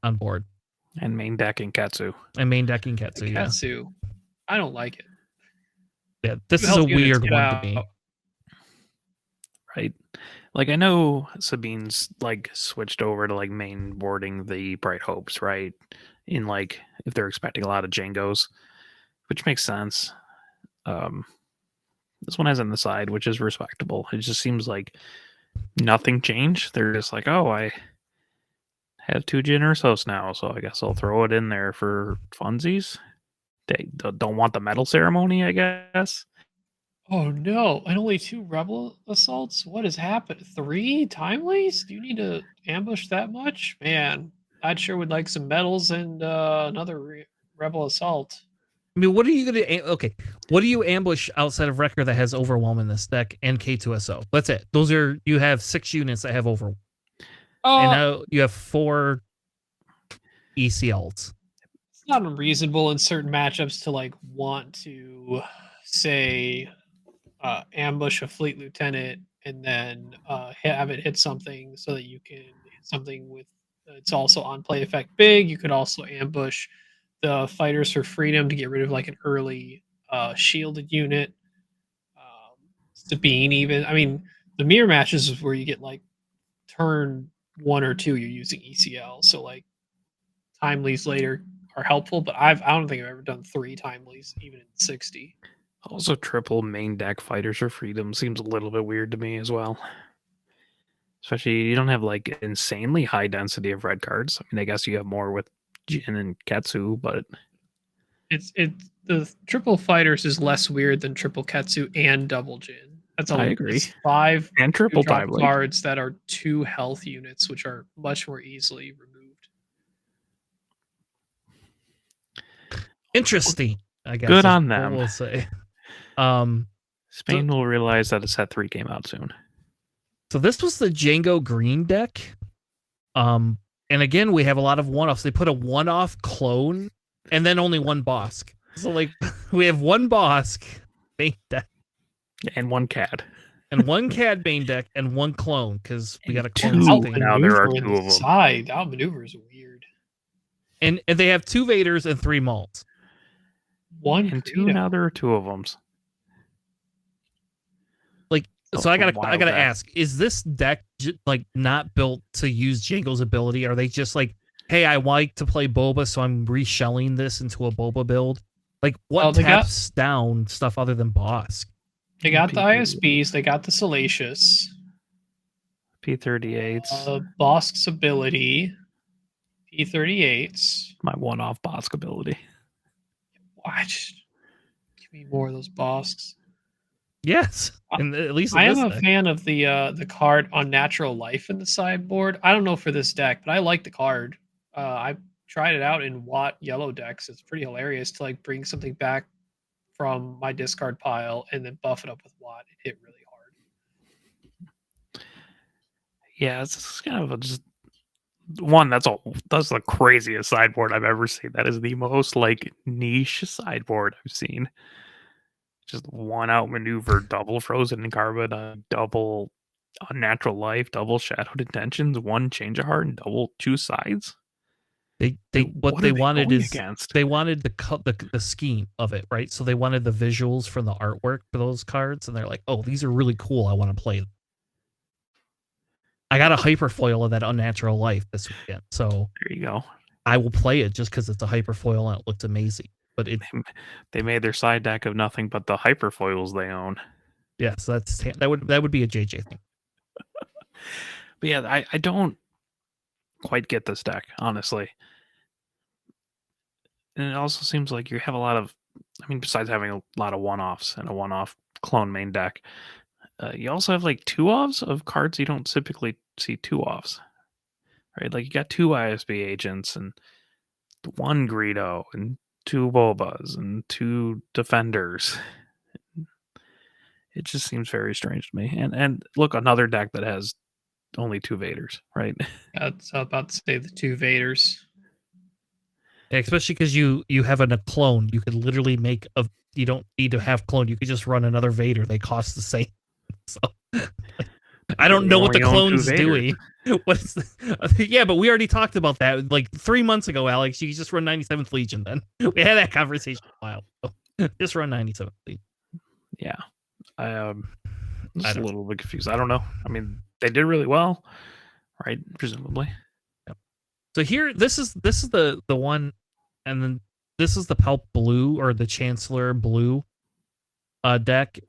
on board. And main decking Ketsu. Ketsu. I don't like it. Yeah, this is a weird one to me. Right. Like, I know Sabine's, like, switched over to, like, main boarding the Bright Hopes, right? In, like, if they're expecting a lot of Jangos, which makes sense. This one has on the side, which is respectable. It just seems like nothing changed. They're just like, oh, I have 2 Jyn Ersos now, so I guess I'll throw it in there for funsies. They don't want the medal ceremony, I guess. Oh no, and only 2 rebel assaults? What has happened? 3 timelies? Do you need to ambush that much? Man, I sure would like some medals and another rebel assault. I mean, what are you going to... Okay, what do you ambush outside of Wrecker that has Overwhelm in this deck and K2SO? That's it. Those are... You have 6 units that have Overwhelm. And now you have 4 ECLs. It's not unreasonable in certain matchups to, like, want to, say, ambush a Fleet Lieutenant and then have it hit something so that you can hit something with... It's also on play effect big. You could also ambush the Fighters for Freedom to get rid of, like, an early shielded unit. Sabine, even. I mean, the mirror matches is where you get, like, turn 1 or 2, you're using ECL. So, like, timelies later are helpful, but I don't think I've ever done 3 timelies, even in 60. Also, triple main deck Fighters for Freedom seems a little bit weird to me as well. Especially, you don't have, like, insanely high density of red cards. I mean, I guess you have more with Jyn and Ketsu, but it's the triple Fighters is less weird than triple Ketsu and double Jyn. That's all. I agree. 5 and triple drop timely cards that are 2 health units, which are much more easily removed. Interesting, I guess. Good on them. We'll say. Spain will realize that a set 3 came out soon. So this was the Django Green deck. And again, we have a lot of 1-offs. They put a 1-off clone and then only 1 Bosk. So, like, we have 1 Bosk main deck. And 1 CAD. And 1 CAD main deck and 1 clone, because we got a clone 2. something. Now there are 2 of them. Side. Outmaneuver is weird. And they have 2 Vaders and 3 Malts. 1 and 2, now there are 2 of them. Like, so I gotta deck. ask: is this deck like not built to use Django's ability? Are they just like hey, I like to play Boba, so I'm reshelling this into a Boba build. Like, what they got- taps down stuff other than Bosk? They got the P38. ISBs, they got the Salacious, P38's Bosk's ability, P38s. my one-off Bosk ability. Watch. Give me more of those Bosks. Yes, and at least in I am this a deck. fan of the card Unnatural Life in the sideboard. I don't know for this deck, but I like the card. I tried it out in Watt yellow decks. It's pretty hilarious to like bring something back from my discard pile and then buff it up with Watt. It hit really hard. Yeah, it's kind of just one. That's the craziest sideboard I've ever seen. That is the most like niche sideboard I've seen. Just one outmaneuver, double Frozen and Carbon, double Unnatural Life, double Shadowed Intentions, one Change of Heart, and double two sides. What they wanted is against? they wanted the scheme of it, right? So they wanted the visuals from the artwork for those cards, and they're like, oh, these are really cool. I want to play them. I got a hyperfoil of that Unnatural Life this weekend, so There you go. I will play it just because it's a hyperfoil and it looks amazing. But they made their side deck of nothing but the hyperfoils they own. Yeah, so that would be a JJ thing. But yeah, I don't quite get this deck, honestly. And it also seems like you have a lot of, I mean, besides having a lot of one-offs and a one-off clone main deck, you also have like two-offs of cards you don't typically see two-offs, right? Like you got two ISB agents and one Greedo and two Bobas and two Defenders. It just seems very strange to me. And look, another deck that has only two Vaders, right? I was about to say the two Vaders. Yeah, especially because you have a clone. You could literally make a. You don't need to have clone. You could just run another Vader. They cost the same. So, I don't know what the clone's doing. What's yeah, but we already talked about that like 3 months ago, Alex. You just run 97th Legion. Then we had that conversation a while. So just run 97th Legion. Yeah, I'm just a little bit confused. I don't know. I mean, they did really well, right? Presumably. Yep. So here, this is the one, and then this is the Palp Blue or the Chancellor Blue deck.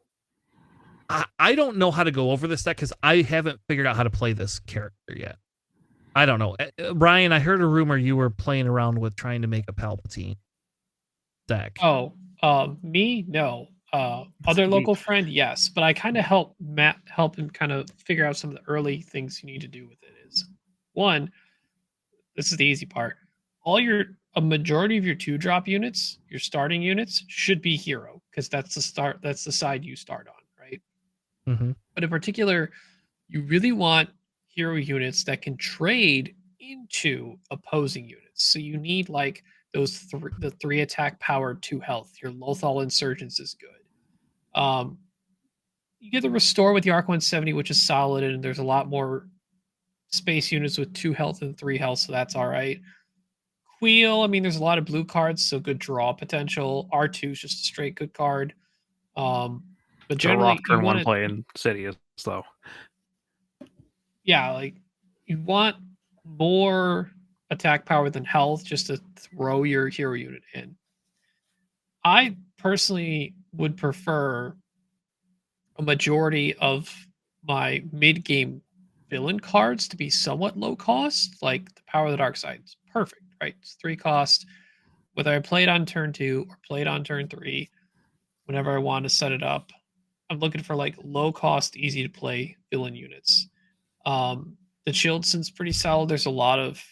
I don't know how to go over this deck because I haven't figured out how to play this character yet. I don't know. Ryan, I heard a rumor you were playing around with trying to make a Palpatine deck. Oh, me? No. Other local friend? Yes. But I kind of help him kind of figure out some of the early things you need to do with it is one, this is the easy part. A majority of your 2-drop units, your starting units, should be hero, because that's the side you start on, right? Mm-hmm. But in particular, you really want hero units that can trade into opposing units. So you need like those the 3 attack power, 2 health. Your Lothal Insurgents is good. You get the restore with the Arc 170, which is solid, and there's a lot more space units with 2 health and 3 health, so that's all right. Wheel, I mean, there's a lot of blue cards, so good draw potential. R2 is just a straight good card. But generally, turn one play in Sidious, though. Yeah, like you want more attack power than health just to throw your hero unit in. I personally would prefer a majority of my mid-game villain cards to be somewhat low cost, like the Power of the Dark Side. It's perfect, right? It's 3 cost. Whether I play it on turn 2 or play it on turn 3, whenever I want to set it up, I'm looking for like low cost, easy to play villain units. The Childson's pretty solid. There's a lot of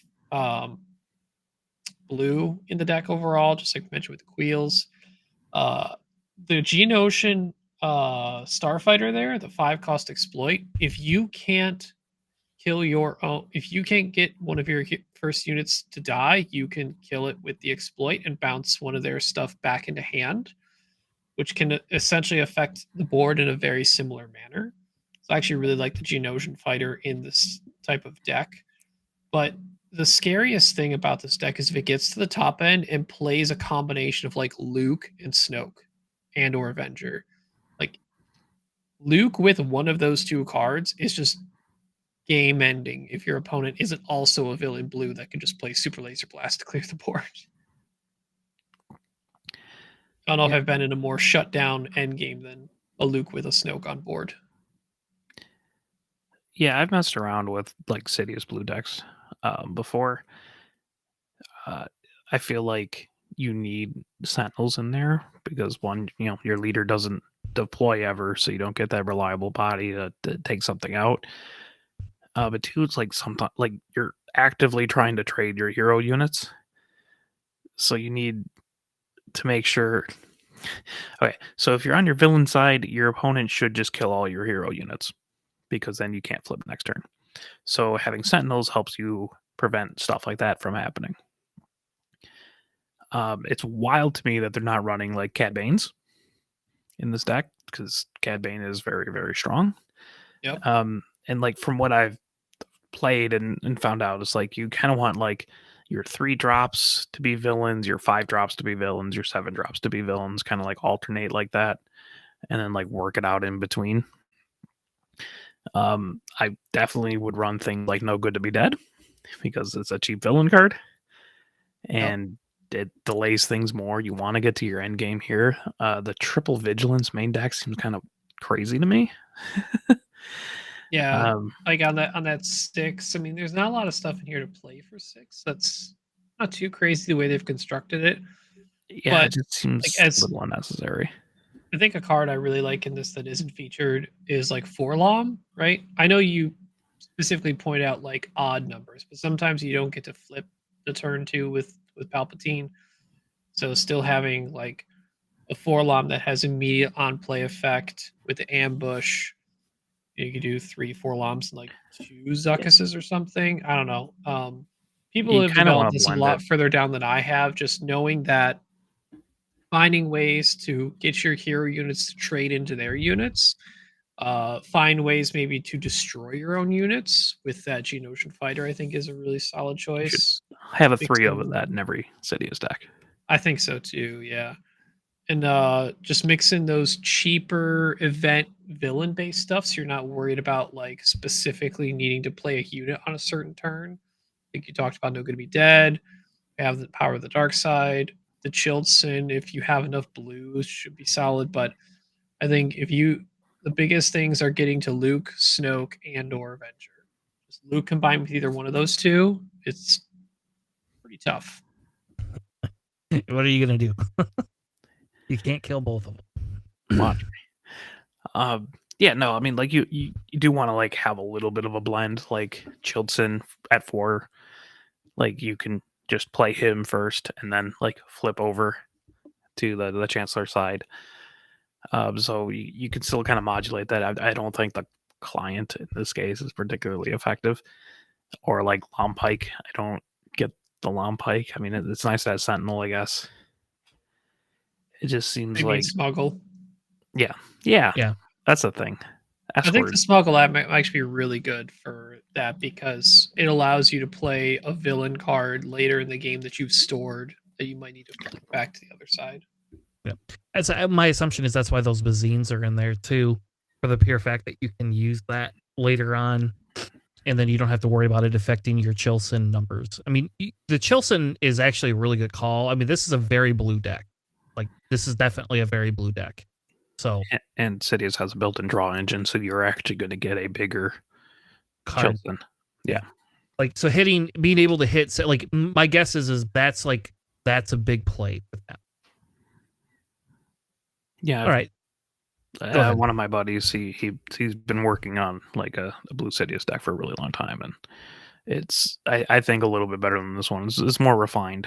blue in the deck overall, just like we mentioned with the Queels. The Geonosian Starfighter there, the 5-cost exploit. If you can't kill your own, if you can't get one of your first units to die, you can kill it with the exploit and bounce one of their stuff back into hand, which can essentially affect the board in a very similar manner. So I actually really like the Geonosian fighter in this type of deck. But the scariest thing about this deck is if it gets to the top end and plays a combination of like Luke and Snoke and or Avenger. Like Luke with one of those 2 cards is just game ending if your opponent isn't also a villain blue that can just play Super Laser Blast to clear the board. I don't know if I've been in a more shut down end game than a Luke with a Snoke on board. Yeah, I've messed around with like Sidious blue decks before. I feel like you need Sentinels in there because one, your leader doesn't deploy ever, so you don't get that reliable body to take something out. But two, it's like sometimes like you're actively trying to trade your hero units, so you need to make sure. Okay, so if you're on your villain side, your opponent should just kill all your hero units because then you can't flip next turn. So having Sentinels helps you prevent stuff like that from happening. It's wild to me that they're not running like Cad Banes in this deck because Cad Bane is very, very strong. Yep. And like from what I've played and found out, it's like you kind of want like your 3 drops to be villains, your 5 drops to be villains, your 7 drops to be villains, kind of like alternate like that, and then like work it out in between. I definitely would run things like No Good to Be Dead because it's a cheap villain card and it delays things more. You want to get to your end game here. The triple vigilance main deck seems kind of crazy to me. Yeah, like on that 6. I mean, there's not a lot of stuff in here to play for 6. That's not too crazy the way they've constructed it. Yeah, but it just seems like, a little unnecessary. I think a card I really like in this that isn't featured is like Forlom, right? I know you specifically point out like odd numbers, but sometimes you don't get to flip the turn 2 with Palpatine. So still having like a Forlom that has immediate on play effect with the ambush. You could do 3 Forloms and like 2 Zuckuses or something. I don't know. People You have kind of want developed to this a blend lot it. further down than I have, just knowing that finding ways to get your hero units to trade into their units, find ways maybe to destroy your own units with that Geonosian Fighter, I think is a really solid You should choice. have a 3 of Mixing, that in every Sidious deck. I think so too, yeah. And just mix in those cheaper event villain based stuff so you're not worried about like specifically needing to play a unit on a certain turn. I think you talked about No Good to Be Dead. We have the Power of the Dark Side. The Chilled Sin, if you have enough blues, should be solid. But I think the biggest things are getting to Luke, Snoke, and or Avenger. Just Luke combined with either one of those two, it's pretty tough. What are you gonna do? You can't kill both of them. Watch me. Yeah, no, I mean, like you do want to like have a little bit of a blend, like Chilled Sin at 4. Like you can just play him first and then like flip over to the Chancellor side. So you can still kind of modulate that. I don't think the client in this case is particularly effective. Or like Lom Pike. I don't get the Lom Pike. I mean, it's nice to have Sentinel, I guess. It just seems Maybe like Smuggle. yeah. That's the thing. I think the Smuggle app might actually be really good for that because it allows you to play a villain card later in the game that you've stored that you might need to flip back to the other side. Yeah, that's my assumption is that's why those Bazines are in there too, for the pure fact that you can use that later on, and then you don't have to worry about it affecting your Chilson numbers. I mean, the Chilson is actually a really good call. I mean, this is a very blue deck. Like, this is definitely a very blue deck. So, and Sidious has a built-in draw engine, so you're actually going to get a bigger card. Chilson. Yeah. Like, so being able to hit, like, my guess is that's a big play with that. Yeah. All right. One of my buddies, he's been working on like a blue Sidious deck for a really long time, and it's I think a little bit better than this one. It's more refined.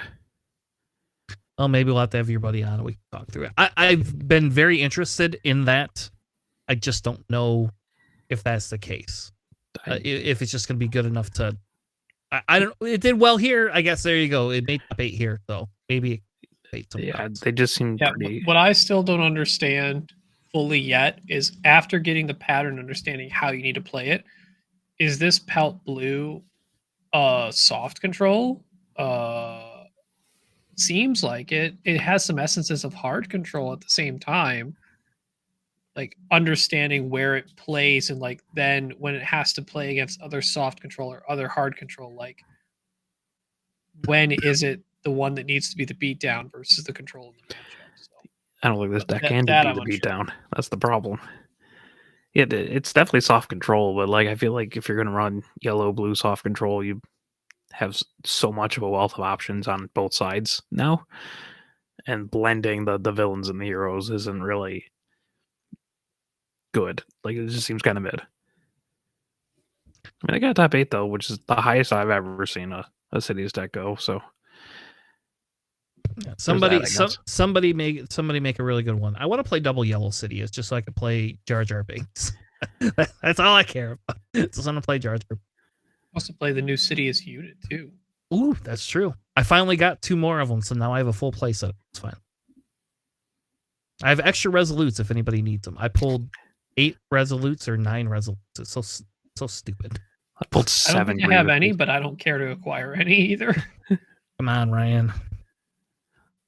Well, maybe we'll have to have your buddy on and we can talk through it. I've been very interested in that. I just don't know if that's the case. If it's just going to be good enough to... I don't... It did well here. I guess there you go. It made top 8 here, so maybe it they just seem pretty... What I still don't understand fully yet is after getting the pattern, understanding how you need to play it, is this Pelt Blue soft control? Seems like it. It has some essences of hard control at the same time. like understanding where it plays, and like then when it has to play against other soft control or other hard control, like when is it the one that needs to be the beatdown versus the control in the matchup. So I don't think this deck that, can that be I'm the unsure. beatdown. That's the problem. Yeah, it's definitely soft control, but like I feel like if you're gonna run yellow, blue soft control, you have so much of a wealth of options on both sides now, and blending the villains and the heroes isn't really good. Like it just seems kind of mid. I mean, I got top 8 though, which is the highest I've ever seen a Cities deck go. So Yeah, there's that, I guess. somebody make a really good one. I want to play double yellow city. It's just so I could play Jar Jar Binks. That's all I care about. Just want to play Jar Jar. Also play the new city as unit too. Ooh, that's true. I finally got 2 more of them, so now I have a full play set. It's fine. I have extra resolutes if anybody needs them. I pulled 8 resolutes or 9 resolutes. It's so stupid. I pulled I 7. don't think I have any, but I don't care to acquire any either. Come on, Ryan.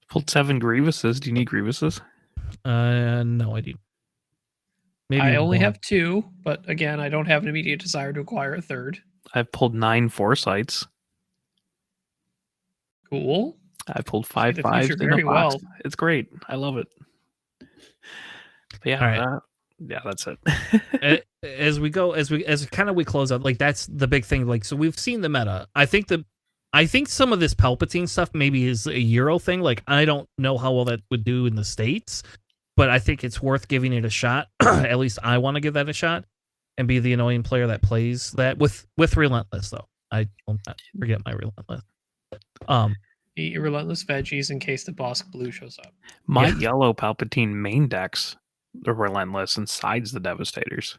Pulled 7 Grievuses. Do you need Grievuses? No, I do. Maybe I only 1. have 2, but again, I don't have an immediate desire to acquire a third. I've pulled 9 Foresights. Cool. I pulled 5 the 5s future in a very box. well. It's great. I love it. But yeah, All right. yeah, that's it. As we close out, like that's the big thing. Like, so we've seen the meta. I think some of this Palpatine stuff maybe is a Euro thing. Like, I don't know how well that would do in the States, but I think it's worth giving it a shot. At least I want to give that a shot and be the annoying player that plays that with Relentless, though. I will not forget my Relentless. Eat your Relentless veggies in case the boss blue shows up. My yellow Palpatine main decks, the Relentless and sides the Devastators.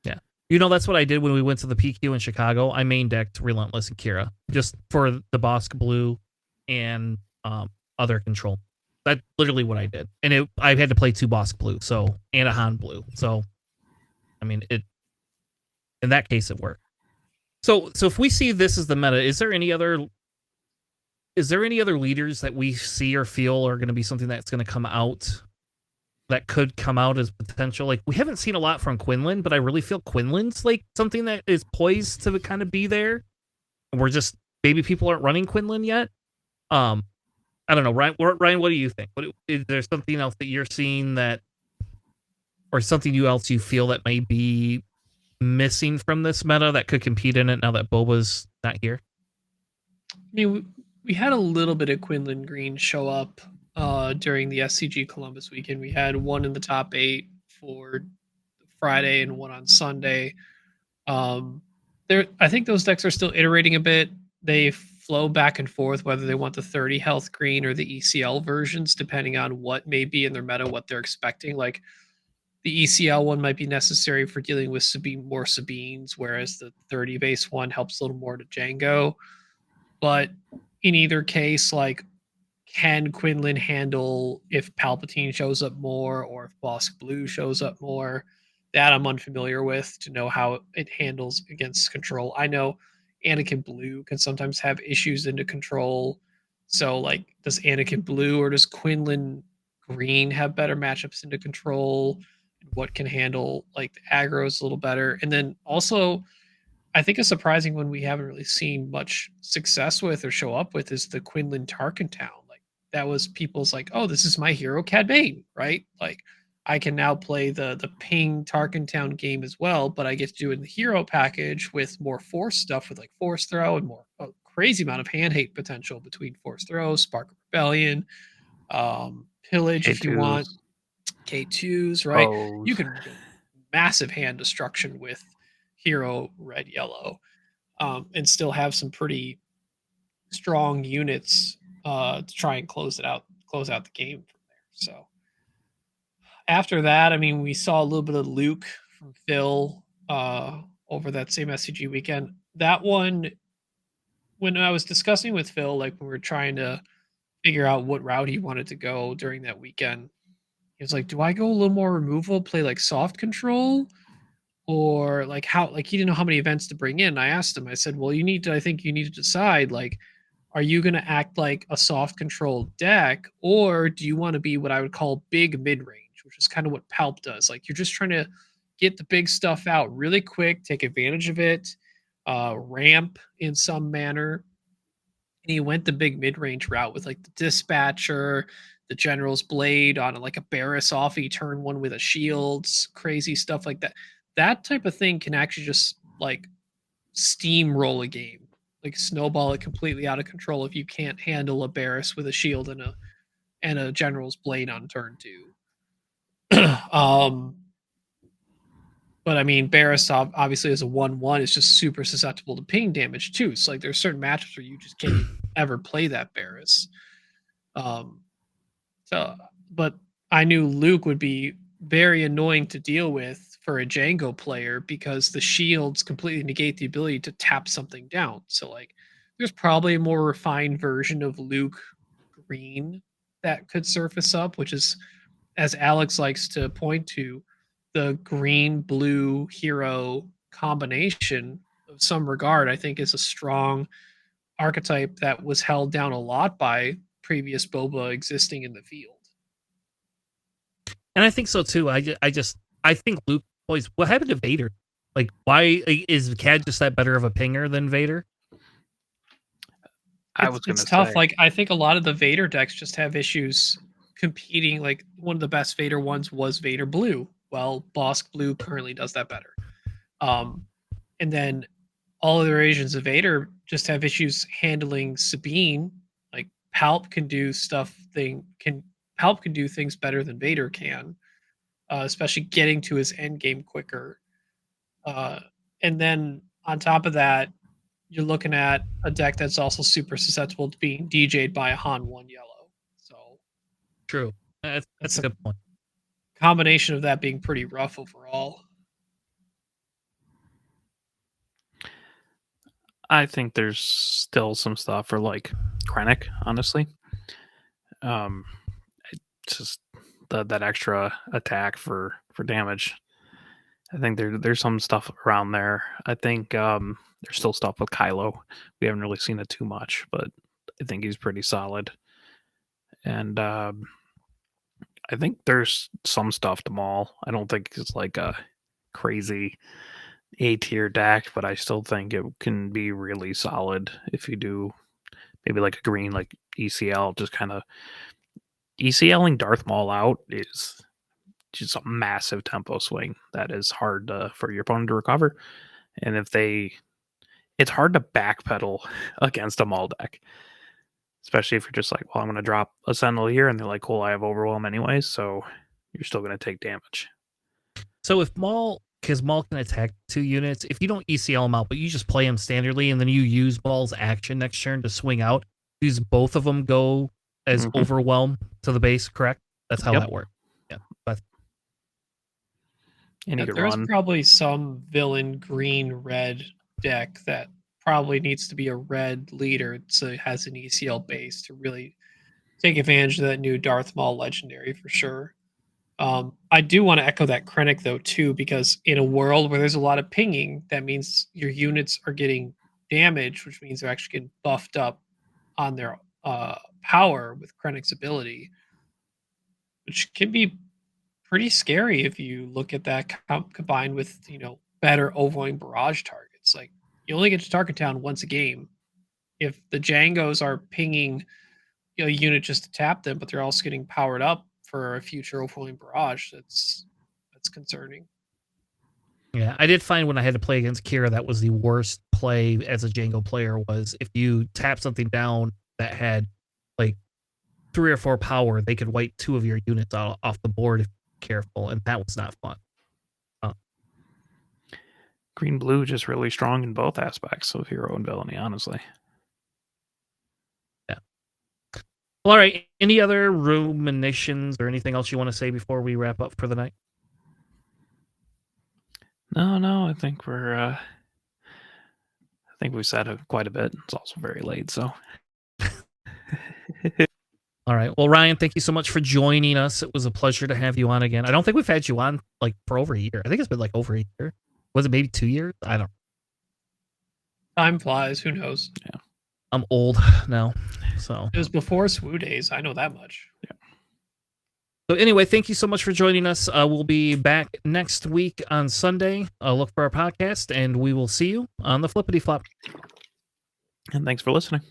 Yeah. You know, that's what I did when we went to the PQ in Chicago. I main decked Relentless and Kira just for the Bosk Blue and other control. That's literally what I did. And I had to play 2 Bosk Blue, and a Han Blue. So, I mean, in that case, it worked. So if we see this as the meta, is there any other leaders that we see or feel are going to be something that's going to come out, that could come out as potential? Like, we haven't seen a lot from Quinlan, but I really feel Quinlan's like something that is poised to kind of be there. And maybe people aren't running Quinlan yet. I don't know, Ryan, what do you think? Is there something else that you're seeing or something else you feel that may be missing from this meta that could compete in it now that Boba's not here? I mean, we had a little bit of Quinlan Green show up during the SCG Columbus weekend. We had one in the top 8 for Friday and one on Sunday. I think those decks are still iterating a bit. They flow back and forth whether they want the 30 health green or the ECL versions, depending on what may be in their meta, what they're expecting. Like the ECL one might be necessary for dealing with more Sabines, whereas the 30 base one helps a little more to Django. But in either case, like, can Quinlan handle if Palpatine shows up more or if Bosk Blue shows up more? That I'm unfamiliar with to know how it handles against control. I know Anakin Blue can sometimes have issues into control. So, like, does Anakin Blue or does Quinlan Green have better matchups into control? What can handle, like, the aggros a little better? And then also, I think a surprising one we haven't really seen much success with or show up with is the Quinlan Tarkin Town. Like, that was people's like, oh, this is my hero Cad Bane, right? Like, I can now play the ping Tarkin Town game as well, but I get to do it in the hero package with more force stuff, with like force throw and a crazy amount of hand hate potential between force throw, spark of rebellion, pillage K2s. if you want, K2s, right? Foes. You can do massive hand destruction with hero red yellow, and still have some pretty strong units to try and close out the game from there. So after that, I mean, we saw a little bit of Luke from Phil over that same SCG weekend. That one, when I was discussing with Phil, like when we were trying to figure out what route he wanted to go during that weekend, he was like, do I go a little more removal, play like soft control? Or like how, like he didn't know how many events to bring in. I asked him, I said, well, I think you need to decide, like, are you going to act like a soft control deck, or do you want to be what I would call big mid range, damage, which is kind of what Palp does. Like you're just trying to get the big stuff out really quick, take advantage of it, ramp in some manner. And he went the big mid-range route with like the Dispatcher, the General's Blade on like a Barris offie turn one with a shields, crazy stuff like that. That type of thing can actually just like steamroll a game, like snowball it completely out of control if you can't handle a Barris with a shield and a General's Blade on turn 2. But I mean, Barris obviously as a 1/1 is just super susceptible to ping damage too. So like there's certain matchups where you just can't ever play that Barris. But I knew Luke would be very annoying to deal with for a Django player because the shields completely negate the ability to tap something down. So like there's probably a more refined version of Luke Green that could surface up, which is, as Alex likes to point to, the green blue hero combination of some regard. I think is a strong archetype that was held down a lot by previous Boba existing in the field. And I think so too. I think Luke always. What happened to Vader? Like, why is Cad just that better of a pinger than Vader? It's tough. Like I think a lot of the Vader decks just have issues competing. Like one of the best Vader ones was Vader Blue. Well, Bosk Blue currently does that better. And then all other versions of Vader just have issues handling Sabine. Like Palp can do Palp can do things better than Vader can, especially getting to his end game quicker. And then on top of that, you're looking at a deck that's also super susceptible to being DJ'd by a Han 1 yellow. So true. That's a good point. Combination of that being pretty rough overall. I think there's still some stuff for like Krennic, honestly. Just that extra attack for damage. I think there's some stuff around there. I think there's still stuff with Kylo. We haven't really seen it too much, but I think he's pretty solid. And I think there's some stuff to Maul. I don't think it's like a crazy A-tier deck, but I still think it can be really solid if you do maybe like a green like ECL. Just kind of ECLing Darth Maul out is just a massive tempo swing that is hard for your opponent to recover. And it's hard to backpedal against a Maul deck, especially if you're just like, well, I'm going to drop a Sentinel here, and they're like, cool, I have Overwhelm anyways, so you're still going to take damage. So if Maul, because Maul can attack 2 units, if you don't ECL him out, but you just play him standardly, and then you use Maul's action next turn to swing out, use both of them go as Overwhelm to the base, correct? That's how that works. Yeah. But there's probably some villain green red deck that probably needs to be a red leader so it has an ECL base to really take advantage of that new Darth Maul legendary for sure. I do want to echo that Krennic though too, because in a world where there's a lot of pinging, that means your units are getting damaged, which means they're actually getting buffed up on their power with Krennic's ability, which can be pretty scary if you look at that combined with better overwhelming barrage targets. Like you only get to target town once a game. If the Djangos are pinging a unit just to tap them, but they're also getting powered up for a future overwhelming barrage, that's concerning. Yeah, I did find when I had to play against Kira, that was the worst play as a Django player, was if you tap something down that had like 3 or 4 power, they could wipe 2 of your units off the board if you're careful, and that was not fun. Green blue just really strong in both aspects of hero and villainy, honestly. Yeah. Well, all right. Any other ruminations or anything else you want to say before we wrap up for the night? No. I think we've said quite a bit. It's also very late, so. All right. Well, Ryan, thank you so much for joining us. It was a pleasure to have you on again. I don't think we've had you on like for over a year. I think it's been like over a year. Was it maybe 2 years? I don't know. Time flies. Who knows? Yeah. I'm old now, so. It was before SWU days. I know that much. Yeah. So anyway, thank you so much for joining us. We'll be back next week on Sunday. Look for our podcast, and we will see you on the Flippity Flop. And thanks for listening.